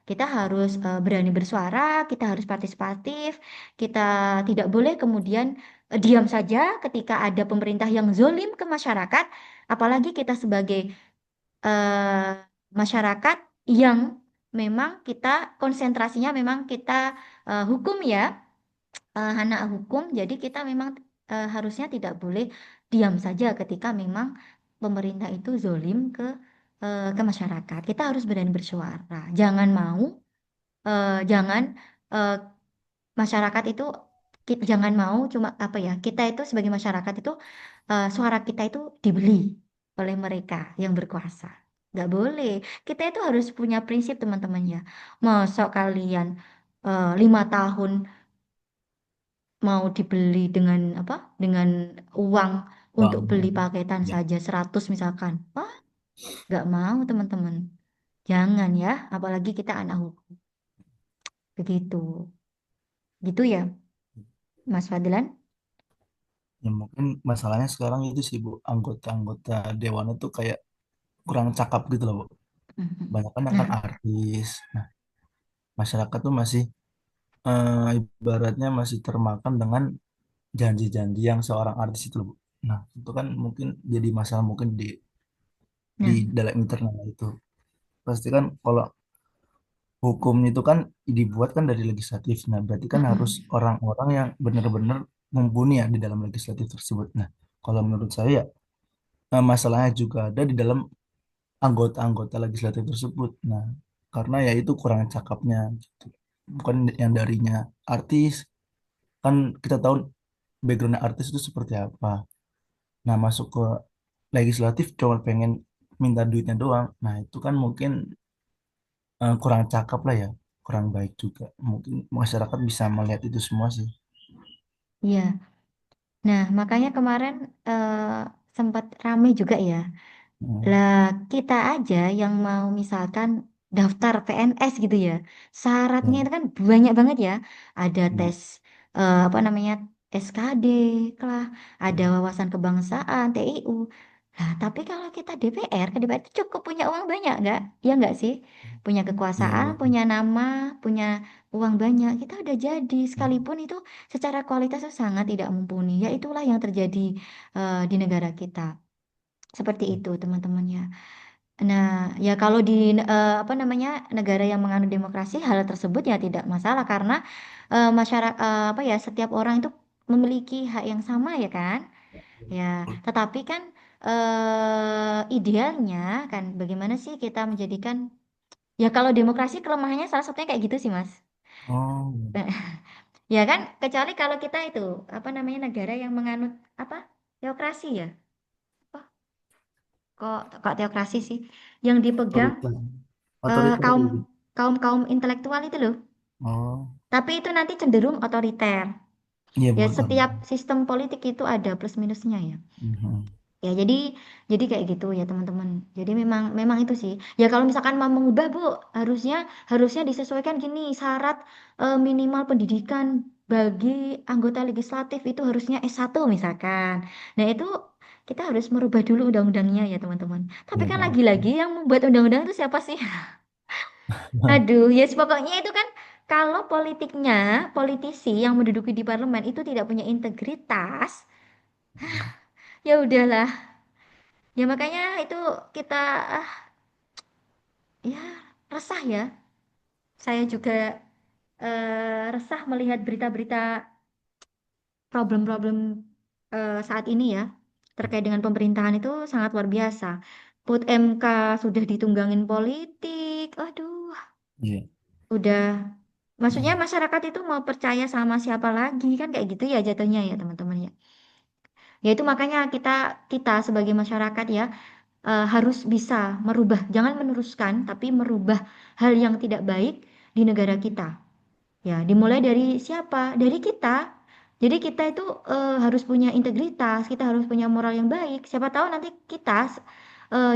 S1: Kita harus berani bersuara, kita harus partisipatif, kita tidak boleh kemudian diam saja ketika ada pemerintah yang zolim ke masyarakat, apalagi kita sebagai eh, masyarakat yang memang kita konsentrasinya memang kita hukum ya, anak hukum. Jadi kita memang harusnya tidak boleh diam saja ketika memang pemerintah itu zolim ke masyarakat. Kita harus berani bersuara. Jangan mau, jangan eh, masyarakat itu jangan mau cuma apa ya, kita itu sebagai masyarakat itu suara kita itu dibeli oleh mereka yang berkuasa. Nggak boleh. Kita itu harus punya prinsip teman-teman ya. Masa kalian 5 tahun mau dibeli dengan apa? Dengan uang untuk
S5: bang,
S1: beli paketan
S5: ya,
S1: saja 100 misalkan. Wah, nggak mau teman-teman. Jangan ya, apalagi kita anak hukum. Begitu. Gitu ya, Mas Fadlan.
S5: ya mungkin masalahnya sekarang itu sih Bu, anggota-anggota dewan itu kayak kurang cakap gitu loh Bu.
S1: Mhm.
S5: Banyak kan
S1: Nah,
S5: artis. Nah, masyarakat tuh masih ibaratnya masih termakan dengan janji-janji yang seorang artis itu loh Bu. Nah, itu kan mungkin jadi masalah mungkin di
S1: nah,
S5: dalam internal itu. Pasti kan kalau hukum itu kan dibuat kan dari legislatif. Nah, berarti kan harus
S1: mm-mm.
S5: orang-orang yang benar-benar mumpuni ya di dalam legislatif tersebut. Nah, kalau menurut saya ya, masalahnya juga ada di dalam anggota-anggota legislatif tersebut. Nah, karena ya itu kurang cakapnya gitu. Bukan yang darinya artis, kan kita tahu background artis itu seperti apa. Nah, masuk ke legislatif cuma pengen minta duitnya doang. Nah, itu kan mungkin kurang cakep lah ya, kurang baik juga. Mungkin masyarakat bisa melihat itu semua sih.
S1: Iya. Nah, makanya kemarin sempat rame juga ya.
S5: Hmm,
S1: Lah, kita aja yang mau misalkan daftar PNS gitu ya. Syaratnya
S5: ya,
S1: itu kan banyak banget ya. Ada
S5: ya,
S1: tes apa namanya? SKD lah, ada wawasan kebangsaan, TIU. Nah, tapi kalau kita DPR, kan DPR itu cukup punya uang banyak nggak? Ya nggak sih? Punya
S5: iya,
S1: kekuasaan,
S5: iya.
S1: punya nama, punya uang banyak. Kita udah jadi,
S5: Hmm,
S1: sekalipun itu secara kualitas itu sangat tidak mumpuni. Ya itulah yang terjadi di negara kita. Seperti itu, teman-teman ya. Nah, ya kalau di apa namanya negara yang menganut demokrasi, hal tersebut ya tidak masalah karena masyarakat apa ya setiap orang itu memiliki hak yang sama ya kan? Ya, tetapi kan idealnya kan bagaimana sih kita menjadikan ya kalau demokrasi kelemahannya salah satunya kayak gitu sih Mas.
S5: oh,
S1: Ya kan, kecuali kalau kita itu apa namanya negara yang menganut apa teokrasi ya. Oh, kok teokrasi sih? Yang dipegang
S5: otoriter, otoriter
S1: kaum
S5: gitu.
S1: kaum kaum intelektual itu loh.
S5: Oh,
S1: Tapi itu nanti cenderung otoriter.
S5: iya
S1: Ya
S5: buat orang.
S1: setiap sistem politik itu ada plus minusnya ya.
S5: Mhm.
S1: Ya, jadi kayak gitu ya teman-teman. Jadi memang memang itu sih. Ya kalau misalkan mau mengubah Bu, harusnya harusnya disesuaikan gini syarat minimal pendidikan bagi anggota legislatif itu harusnya S1 misalkan. Nah, itu kita harus merubah dulu undang-undangnya ya teman-teman. Tapi
S5: Iya,
S1: kan
S5: Pak.
S1: lagi-lagi yang membuat undang-undang itu siapa sih? Aduh, yes pokoknya itu kan kalau politiknya, politisi yang menduduki di parlemen itu tidak punya integritas, ya udahlah. Ya makanya itu kita ah, ya resah ya. Saya juga resah melihat berita-berita problem-problem saat ini ya terkait dengan pemerintahan itu sangat luar biasa. Put MK sudah ditunggangin politik. Aduh,
S5: Iya.
S1: udah maksudnya masyarakat itu mau percaya sama siapa lagi kan kayak gitu ya jatuhnya ya teman-teman ya. Ya itu makanya kita kita sebagai masyarakat ya harus bisa merubah, jangan meneruskan, tapi merubah hal yang tidak baik di negara kita. Ya, dimulai dari siapa? Dari kita. Jadi kita itu harus punya integritas, kita harus punya moral yang baik. Siapa tahu nanti kita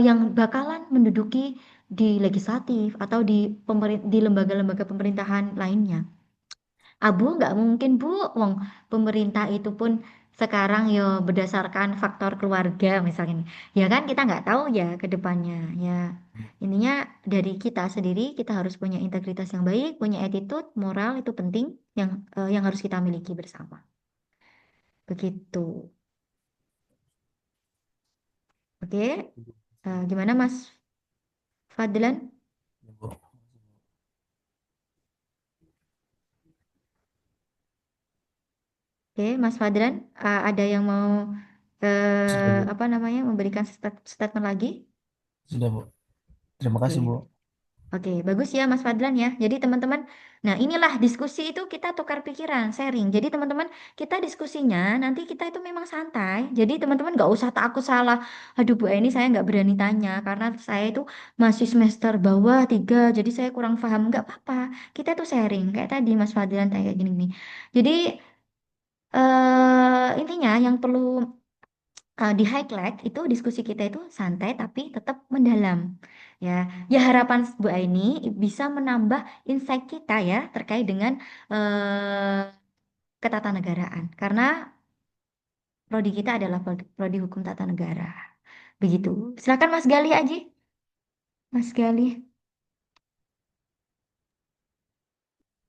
S1: yang bakalan menduduki di legislatif atau di lembaga-lembaga pemerintahan lainnya. Abu nggak mungkin Bu, wong pemerintah itu pun sekarang ya berdasarkan faktor keluarga misalnya. Ya kan kita nggak tahu ya ke depannya. Ya intinya dari kita sendiri kita harus punya integritas yang baik, punya attitude, moral itu penting yang harus kita miliki bersama. Begitu. Oke. Gimana Mas Fadlan?
S5: Iya, Bu.
S1: Oke, Mas Fadlan, ada yang mau
S5: Sudah, Bu.
S1: apa namanya memberikan statement lagi?
S5: Sudah, Bu. Terima kasih,
S1: Oke.
S5: Bu.
S1: Oke, bagus ya Mas Fadlan ya. Jadi teman-teman, nah inilah diskusi itu kita tukar pikiran, sharing. Jadi teman-teman, kita diskusinya nanti kita itu memang santai. Jadi teman-teman nggak usah takut salah. Aduh Bu ini saya nggak berani tanya karena saya itu masih semester bawah 3, jadi saya kurang paham. Nggak apa-apa. Kita tuh sharing kayak tadi Mas Fadlan kayak gini-gini. Jadi intinya yang perlu di highlight itu diskusi kita itu santai tapi tetap mendalam ya ya harapan Bu Aini bisa menambah insight kita ya terkait dengan ketatanegaraan karena prodi kita adalah prodi hukum tata negara begitu silakan Mas Gali Aji Mas Gali.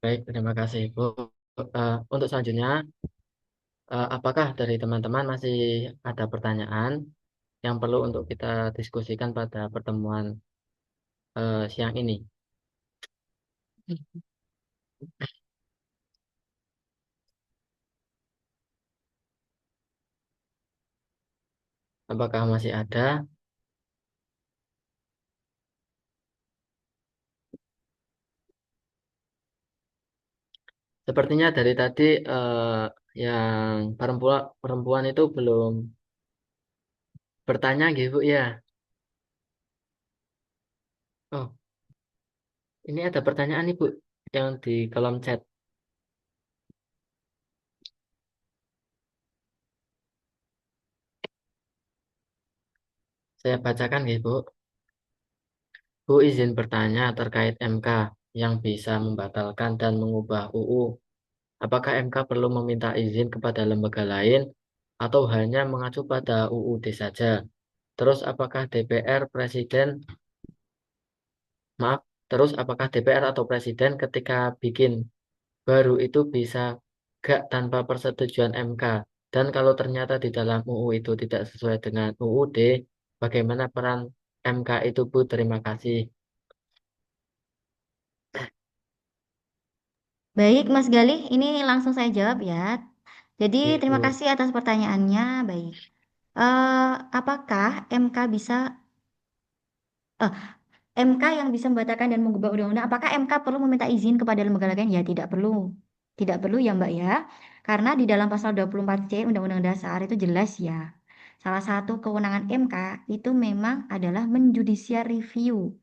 S2: Baik, terima kasih Bu. Untuk selanjutnya, apakah dari teman-teman masih ada pertanyaan yang perlu untuk kita diskusikan pada pertemuan siang ini? Apakah masih ada? Sepertinya dari tadi yang perempuan perempuan itu belum bertanya gitu ya. Oh, ini ada pertanyaan nih Bu yang di kolom chat. Saya bacakan gitu Bu. Bu izin bertanya terkait MK yang bisa membatalkan dan mengubah UU. Apakah MK perlu meminta izin kepada lembaga lain atau hanya mengacu pada UUD saja? Terus apakah DPR Presiden, maaf, terus apakah DPR atau Presiden ketika bikin baru itu bisa gak tanpa persetujuan MK? Dan kalau ternyata di dalam UU itu tidak sesuai dengan UUD, bagaimana peran MK itu Bu? Terima kasih.
S1: Baik Mas Gali ini langsung saya jawab ya jadi terima
S2: Ibu.
S1: kasih atas pertanyaannya baik. Eh, apakah MK bisa eh, MK yang bisa membatalkan dan mengubah undang-undang, apakah MK perlu meminta izin kepada lembaga lain? Ya, tidak perlu. Tidak perlu ya, Mbak ya. Karena di dalam pasal 24C Undang-Undang Dasar itu jelas ya. Salah satu kewenangan MK itu memang adalah menjudicial review.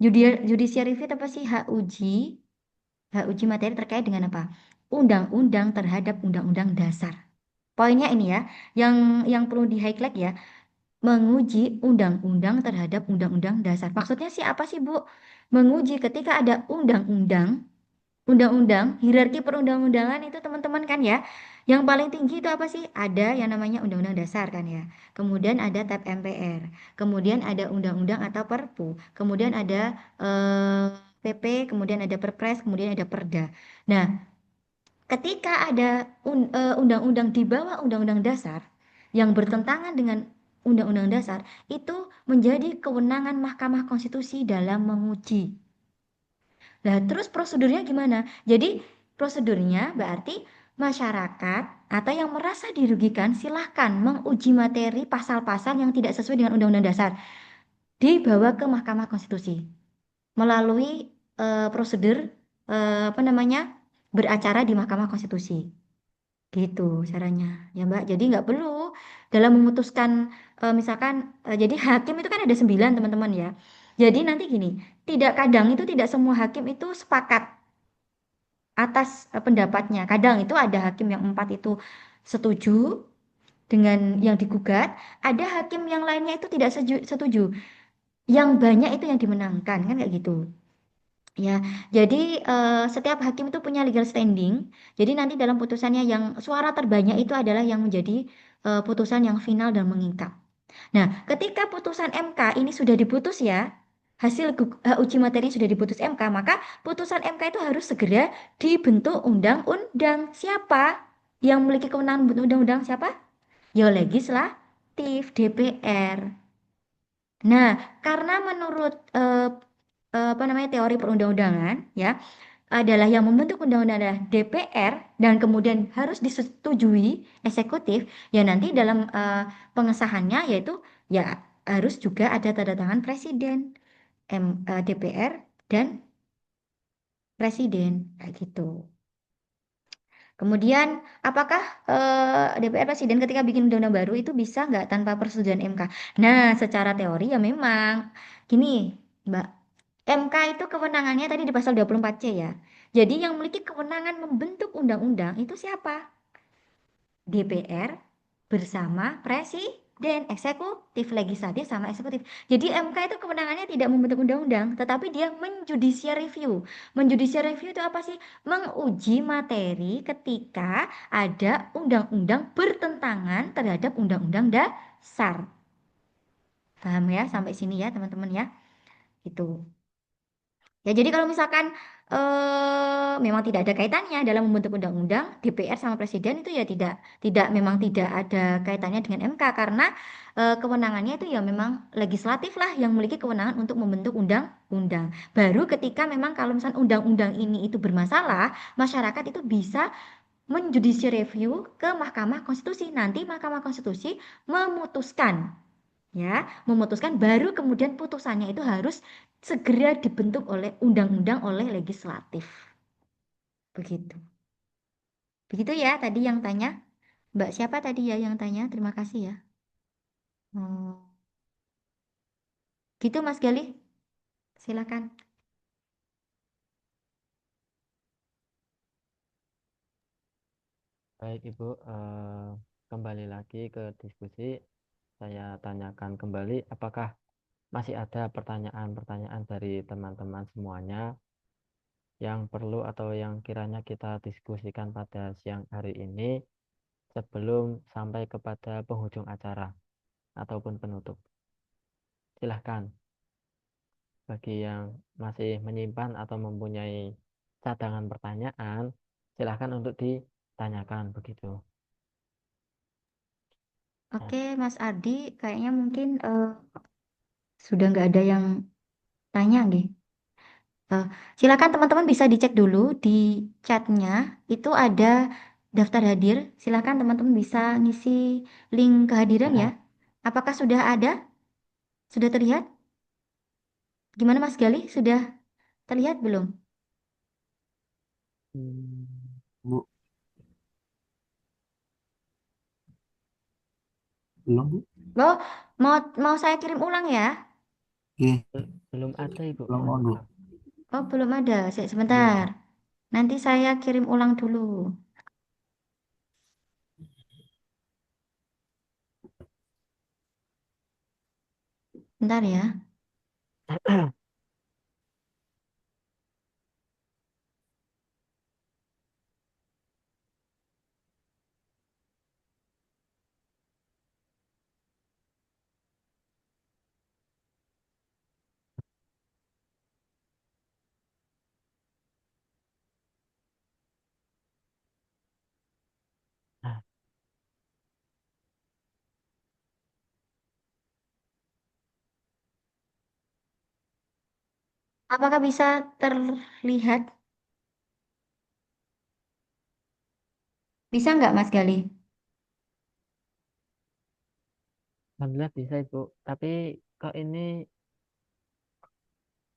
S1: Judicial review itu apa sih? Hak uji materi terkait dengan apa? Undang-undang terhadap undang-undang dasar. Poinnya ini ya, yang perlu di highlight ya. menguji undang-undang terhadap undang-undang dasar. Maksudnya sih apa sih, Bu? Menguji ketika ada undang-undang, hierarki perundang-undangan itu teman-teman kan ya. Yang paling tinggi itu apa sih? Ada yang namanya undang-undang dasar kan ya. Kemudian ada TAP MPR. Kemudian ada undang-undang atau Perpu. Kemudian ada PP, kemudian ada Perpres, kemudian ada Perda. Nah, ketika ada undang-undang di bawah undang-undang dasar yang bertentangan dengan undang-undang dasar, itu menjadi kewenangan Mahkamah Konstitusi dalam menguji. Nah, terus prosedurnya gimana? Jadi, prosedurnya berarti masyarakat atau yang merasa dirugikan silahkan menguji materi pasal-pasal yang tidak sesuai dengan undang-undang dasar, dibawa ke Mahkamah Konstitusi melalui prosedur apa namanya, beracara di Mahkamah Konstitusi. Gitu caranya ya Mbak. Jadi nggak perlu dalam memutuskan misalkan jadi hakim itu kan ada 9 teman-teman ya. Jadi nanti gini, tidak kadang itu tidak semua hakim itu sepakat atas pendapatnya. Kadang itu ada hakim yang 4 itu setuju dengan yang digugat, ada hakim yang lainnya itu tidak setuju. Yang banyak itu yang dimenangkan kan kayak gitu. Ya, jadi setiap hakim itu punya legal standing. Jadi nanti dalam putusannya yang suara terbanyak itu adalah yang menjadi putusan yang final dan mengikat. Nah, ketika putusan MK ini sudah diputus ya, hasil uji materi sudah diputus MK, maka putusan MK itu harus segera dibentuk undang-undang. Siapa yang memiliki kewenangan membentuk undang-undang? Siapa? Ya legislatif, DPR. Nah, karena menurut apa namanya teori perundang-undangan ya adalah yang membentuk undang-undang adalah DPR dan kemudian harus disetujui eksekutif ya nanti dalam pengesahannya yaitu ya harus juga ada tanda tangan presiden DPR dan presiden kayak gitu. Kemudian, apakah DPR Presiden ketika bikin undang-undang baru itu bisa nggak tanpa persetujuan MK? Nah, secara teori ya memang. Gini, Mbak, MK itu kewenangannya tadi di pasal 24C ya. Jadi yang memiliki kewenangan membentuk undang-undang itu siapa? DPR bersama presiden, eksekutif, legislatif sama eksekutif. Jadi MK itu kewenangannya tidak membentuk undang-undang, tetapi dia menjudicial review. Menjudicial review itu apa sih? Menguji materi ketika ada undang-undang bertentangan terhadap undang-undang dasar. Paham ya sampai sini ya teman-teman ya? Itu. Ya, jadi kalau misalkan memang tidak ada kaitannya dalam membentuk undang-undang, DPR sama presiden itu ya tidak memang tidak ada kaitannya dengan MK karena kewenangannya itu ya memang legislatif lah yang memiliki kewenangan untuk membentuk undang-undang. Baru ketika memang kalau misalkan undang-undang ini itu bermasalah, masyarakat itu bisa menjudicial review ke Mahkamah Konstitusi. Nanti Mahkamah Konstitusi memutuskan ya, memutuskan baru kemudian putusannya itu harus segera dibentuk oleh undang-undang oleh legislatif. Begitu. Begitu ya tadi yang tanya. Mbak siapa tadi ya yang tanya? Terima kasih ya. Oh, gitu Mas Gali. Silakan.
S2: Baik Ibu, kembali lagi ke diskusi. Saya tanyakan kembali, apakah masih ada pertanyaan-pertanyaan dari teman-teman semuanya yang perlu atau yang kiranya kita diskusikan pada siang hari ini sebelum sampai kepada penghujung acara ataupun penutup. Silahkan bagi yang masih menyimpan atau mempunyai cadangan pertanyaan, silahkan untuk ditanyakan begitu.
S1: Oke Mas Ardi, kayaknya mungkin sudah nggak ada yang tanya nih. Eh, silakan teman-teman bisa dicek dulu di chatnya. Itu ada daftar hadir. Silakan teman-teman bisa ngisi link kehadiran ya. Apakah sudah ada? Sudah terlihat? Gimana Mas Gali? Sudah terlihat belum?
S5: Bu, belum Bu?
S1: Oh, mau mau saya kirim ulang ya?
S5: Oke,
S2: Belum ada Ibu,
S5: belum
S2: mohon
S5: on Bu.
S2: maaf.
S1: Oh, belum ada. Sebentar.
S2: Belum.
S1: Nanti saya kirim ulang dulu. Bentar ya. Apakah bisa terlihat? Bisa nggak Mas Gali?
S2: Alhamdulillah bisa Ibu. Tapi kok ini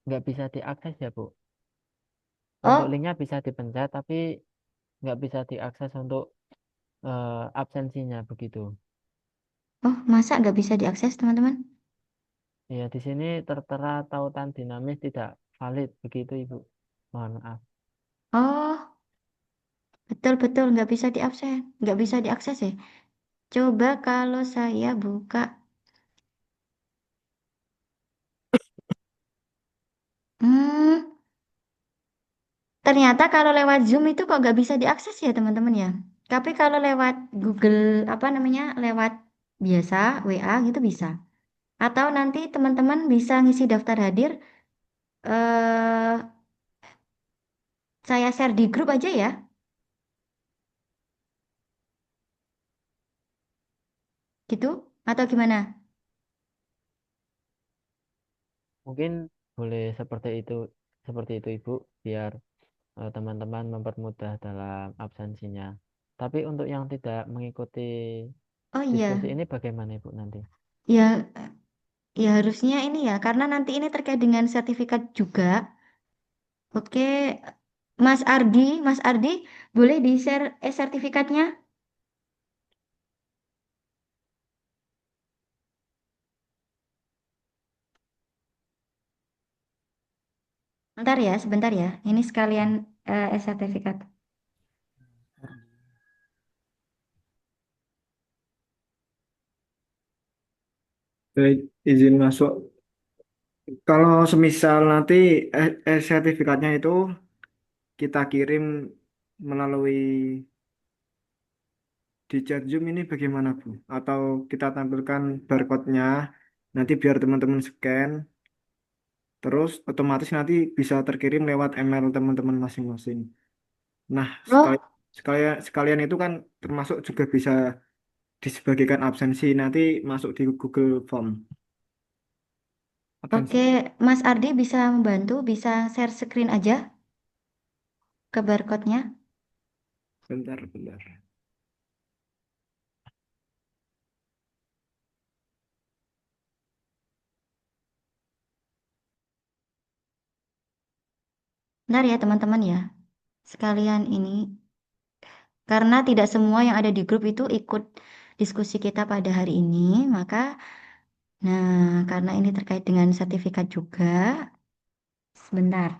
S2: nggak bisa diakses ya Bu? Untuk
S1: Oh,
S2: linknya bisa dipencet, tapi nggak bisa diakses untuk absensinya begitu.
S1: oh, masa nggak bisa diakses, teman-teman?
S2: Ya, di sini tertera tautan dinamis tidak valid begitu Ibu. Mohon maaf.
S1: Oh, betul-betul nggak bisa diakses, nggak bisa diakses ya. Coba kalau saya buka, hmm, ternyata kalau lewat Zoom itu kok nggak bisa diakses ya teman-teman ya. Tapi kalau lewat Google, apa namanya, lewat biasa, WA gitu bisa. Atau nanti teman-teman bisa ngisi daftar hadir, eh, saya share di grup aja ya, gitu. Atau gimana?
S2: Mungkin boleh seperti itu Ibu, biar teman-teman mempermudah dalam absensinya. Tapi untuk yang tidak mengikuti
S1: Oh
S2: diskusi
S1: iya,
S2: ini bagaimana Ibu nanti?
S1: ya, ya harusnya ini ya, karena nanti ini terkait dengan sertifikat juga. Oke, Mas Ardi, boleh di-share sertifikatnya? Bentar ya, sebentar ya. Ini sekalian sertifikat.
S3: Baik, izin masuk. Kalau semisal nanti sertifikatnya itu kita kirim melalui di chat Zoom ini bagaimana Bu? Atau kita tampilkan barcode-nya nanti biar teman-teman scan, terus otomatis nanti bisa terkirim lewat email teman-teman masing-masing. Nah,
S1: Oh,
S3: sekalian itu kan termasuk juga bisa disebagikan absensi nanti masuk di Google Form.
S1: oke.
S3: Absensi.
S1: Mas Ardi bisa membantu, bisa share screen aja ke barcode-nya.
S3: Bentar, bentar.
S1: Bentar ya teman-teman ya. Sekalian ini, karena tidak semua yang ada di grup itu ikut diskusi kita pada hari ini, maka, nah, karena ini terkait dengan sertifikat juga, sebentar.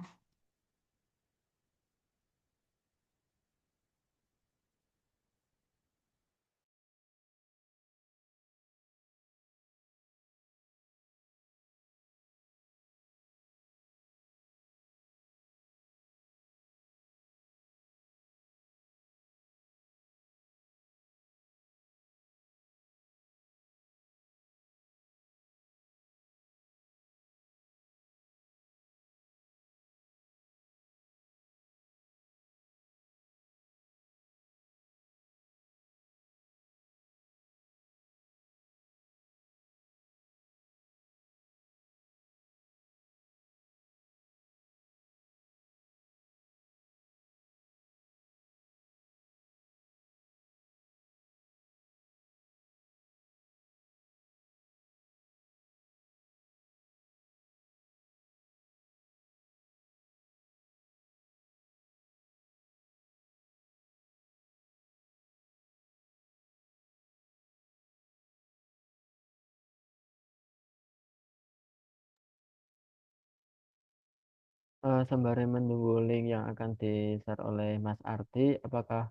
S2: Sembari menunggu link yang akan di-share oleh Mas Ardi, apakah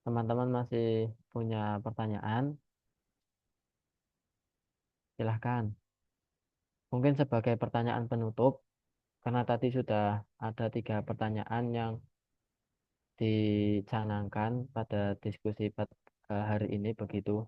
S2: teman-teman masih punya pertanyaan? Silahkan. Mungkin sebagai pertanyaan penutup, karena tadi sudah ada 3 pertanyaan yang dicanangkan pada diskusi hari ini begitu.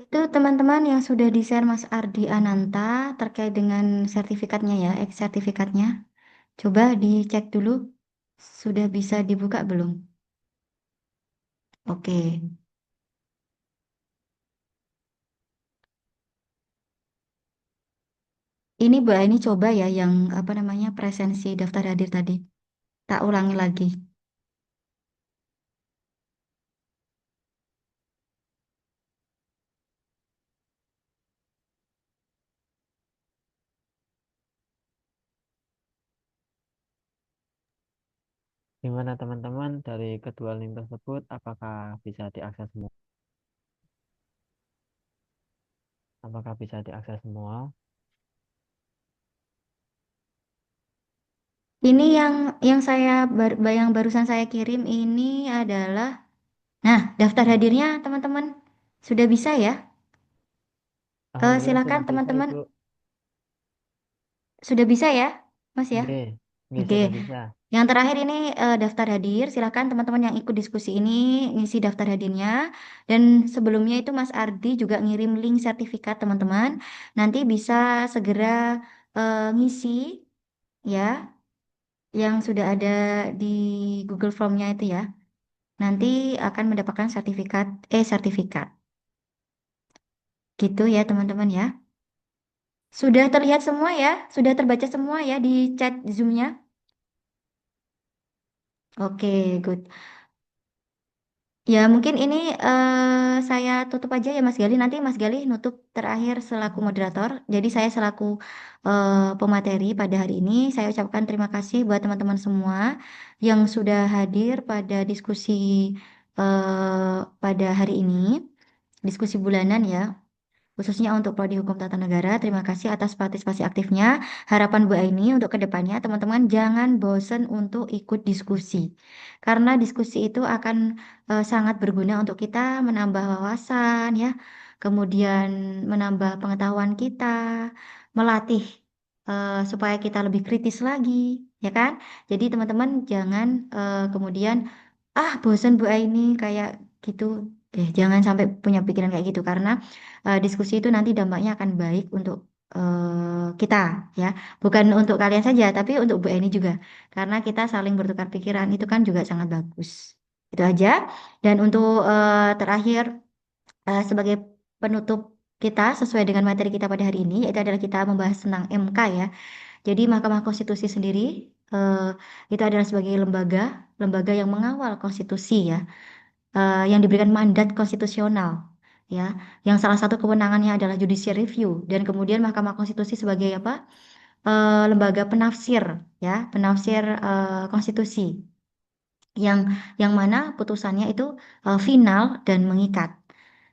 S1: Itu teman-teman yang sudah di-share Mas Ardi Ananta terkait dengan sertifikatnya ya, sertifikatnya. Coba dicek dulu, sudah bisa dibuka belum? Oke. Ini Bu ini coba ya yang apa namanya presensi daftar hadir tadi. Tak ulangi lagi.
S2: Gimana teman-teman dari kedua link tersebut, apakah bisa diakses semua? Apakah bisa diakses semua?
S1: Ini yang saya yang barusan saya kirim ini adalah, nah, daftar hadirnya teman-teman sudah bisa ya?
S2: Alhamdulillah
S1: Silakan
S2: sudah bisa
S1: teman-teman,
S2: Ibu.
S1: sudah bisa ya, Mas ya?
S2: Nggih, nggih
S1: Oke.
S2: sudah bisa.
S1: Yang terakhir ini daftar hadir. Silakan teman-teman yang ikut diskusi ini ngisi daftar hadirnya. Dan sebelumnya itu Mas Ardi juga ngirim link sertifikat teman-teman. Nanti bisa segera ngisi ya, yang sudah ada di Google Formnya itu ya. Nanti akan mendapatkan sertifikat. Gitu ya teman-teman ya. Sudah terlihat semua ya? Sudah terbaca semua ya di chat Zoom-nya? Oke, good. Ya, mungkin ini saya tutup aja ya Mas Gali. Nanti Mas Gali nutup terakhir selaku moderator. Jadi saya selaku pemateri pada hari ini, saya ucapkan terima kasih buat teman-teman semua yang sudah hadir pada diskusi pada hari ini, diskusi bulanan ya, khususnya untuk Prodi Hukum Tata Negara. Terima kasih atas partisipasi aktifnya. Harapan Bu Aini untuk kedepannya, teman-teman jangan bosan untuk ikut diskusi. Karena diskusi itu akan sangat berguna untuk kita menambah wawasan ya, kemudian menambah pengetahuan kita, melatih supaya kita lebih kritis lagi, ya kan? Jadi teman-teman jangan kemudian bosan Bu Aini kayak gitu. Jangan sampai punya pikiran kayak gitu karena diskusi itu nanti dampaknya akan baik untuk kita ya, bukan untuk kalian saja tapi untuk Bu Eni juga karena kita saling bertukar pikiran itu kan juga sangat bagus. Itu aja. Dan untuk terakhir sebagai penutup kita sesuai dengan materi kita pada hari ini yaitu adalah kita membahas tentang MK ya. Jadi Mahkamah Konstitusi sendiri eh, itu adalah sebagai lembaga yang mengawal konstitusi ya, yang diberikan mandat konstitusional ya, yang salah satu kewenangannya adalah judicial review dan kemudian Mahkamah Konstitusi sebagai apa, lembaga penafsir ya, penafsir konstitusi yang mana putusannya itu final dan mengikat.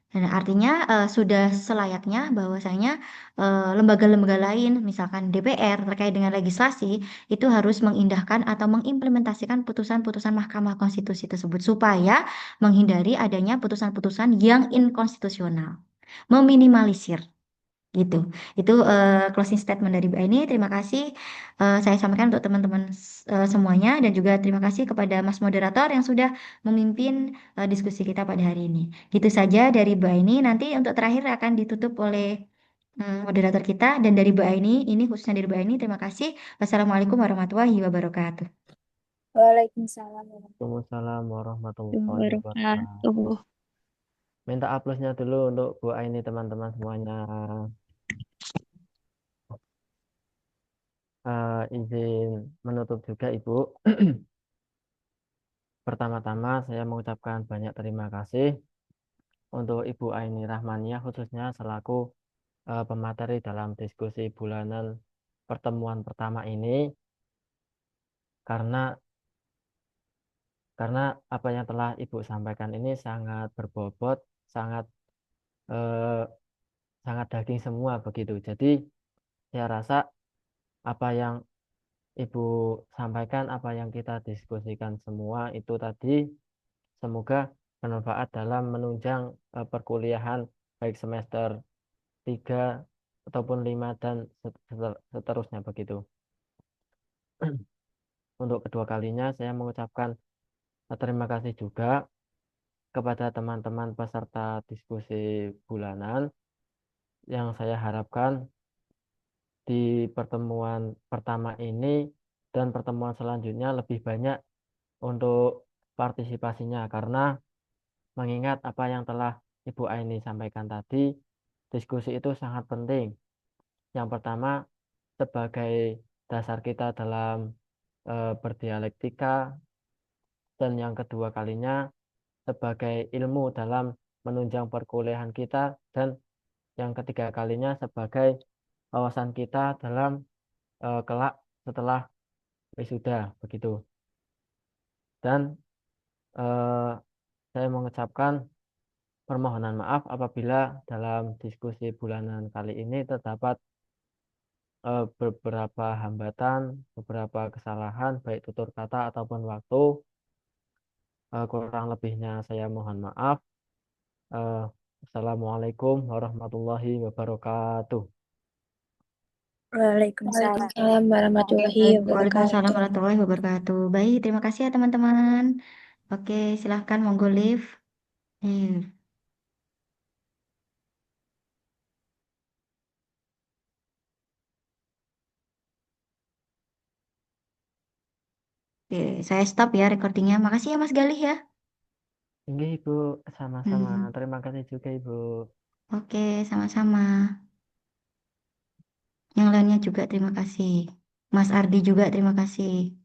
S1: Dan artinya sudah selayaknya bahwasanya lembaga-lembaga lain, misalkan DPR terkait dengan legislasi, itu harus mengindahkan atau mengimplementasikan putusan-putusan Mahkamah Konstitusi tersebut supaya menghindari adanya putusan-putusan yang inkonstitusional, meminimalisir gitu. Itu closing statement dari Mbak ini. Terima kasih saya sampaikan untuk teman-teman semuanya dan juga terima kasih kepada Mas moderator yang sudah memimpin diskusi kita pada hari ini. Gitu saja dari Mbak ini. Nanti untuk terakhir akan ditutup oleh moderator kita dan dari Mbak ini khususnya dari Mbak ini. Terima kasih. Wassalamualaikum warahmatullahi wabarakatuh.
S4: Waalaikumsalam
S2: Waalaikumsalam warahmatullahi
S4: warahmatullahi
S2: wabarakatuh.
S4: wabarakatuh.
S2: Minta aplausnya dulu untuk Bu Aini teman-teman semuanya. Izin menutup juga Ibu. Pertama-tama saya mengucapkan banyak terima kasih untuk Ibu Aini Rahmania khususnya selaku pemateri dalam diskusi bulanan pertemuan pertama ini, karena karena apa yang telah Ibu sampaikan ini sangat berbobot, sangat eh, sangat daging semua begitu. Jadi saya rasa apa yang Ibu sampaikan, apa yang kita diskusikan semua itu tadi semoga bermanfaat dalam menunjang perkuliahan baik semester 3 ataupun 5 dan seterusnya begitu. Untuk kedua kalinya saya mengucapkan terima kasih juga kepada teman-teman peserta diskusi bulanan yang saya harapkan di pertemuan pertama ini dan pertemuan selanjutnya lebih banyak untuk partisipasinya karena mengingat apa yang telah Ibu Aini sampaikan tadi, diskusi itu sangat penting. Yang pertama, sebagai dasar kita dalam berdialektika, dan yang kedua kalinya sebagai ilmu dalam menunjang perkuliahan kita, dan yang ketiga kalinya sebagai wawasan kita dalam kelak setelah wisuda begitu. Dan eh, saya mengucapkan permohonan maaf apabila dalam diskusi bulanan kali ini terdapat beberapa hambatan, beberapa kesalahan, baik tutur kata ataupun waktu. Kurang lebihnya saya mohon maaf. Eh, Assalamualaikum warahmatullahi wabarakatuh.
S6: Waalaikumsalam warahmatullahi
S1: Waalaikumsalam
S6: wabarakatuh.
S1: warahmatullahi wabarakatuh. Baik, terima kasih ya teman-teman. Oke, silahkan monggo live. Oke, saya stop ya recordingnya. Makasih ya Mas Galih ya.
S2: Ini Ibu, sama-sama.
S1: Hmm,
S2: Terima kasih juga Ibu.
S1: oke, sama-sama. Yang lainnya juga terima kasih. Mas Ardi juga terima kasih.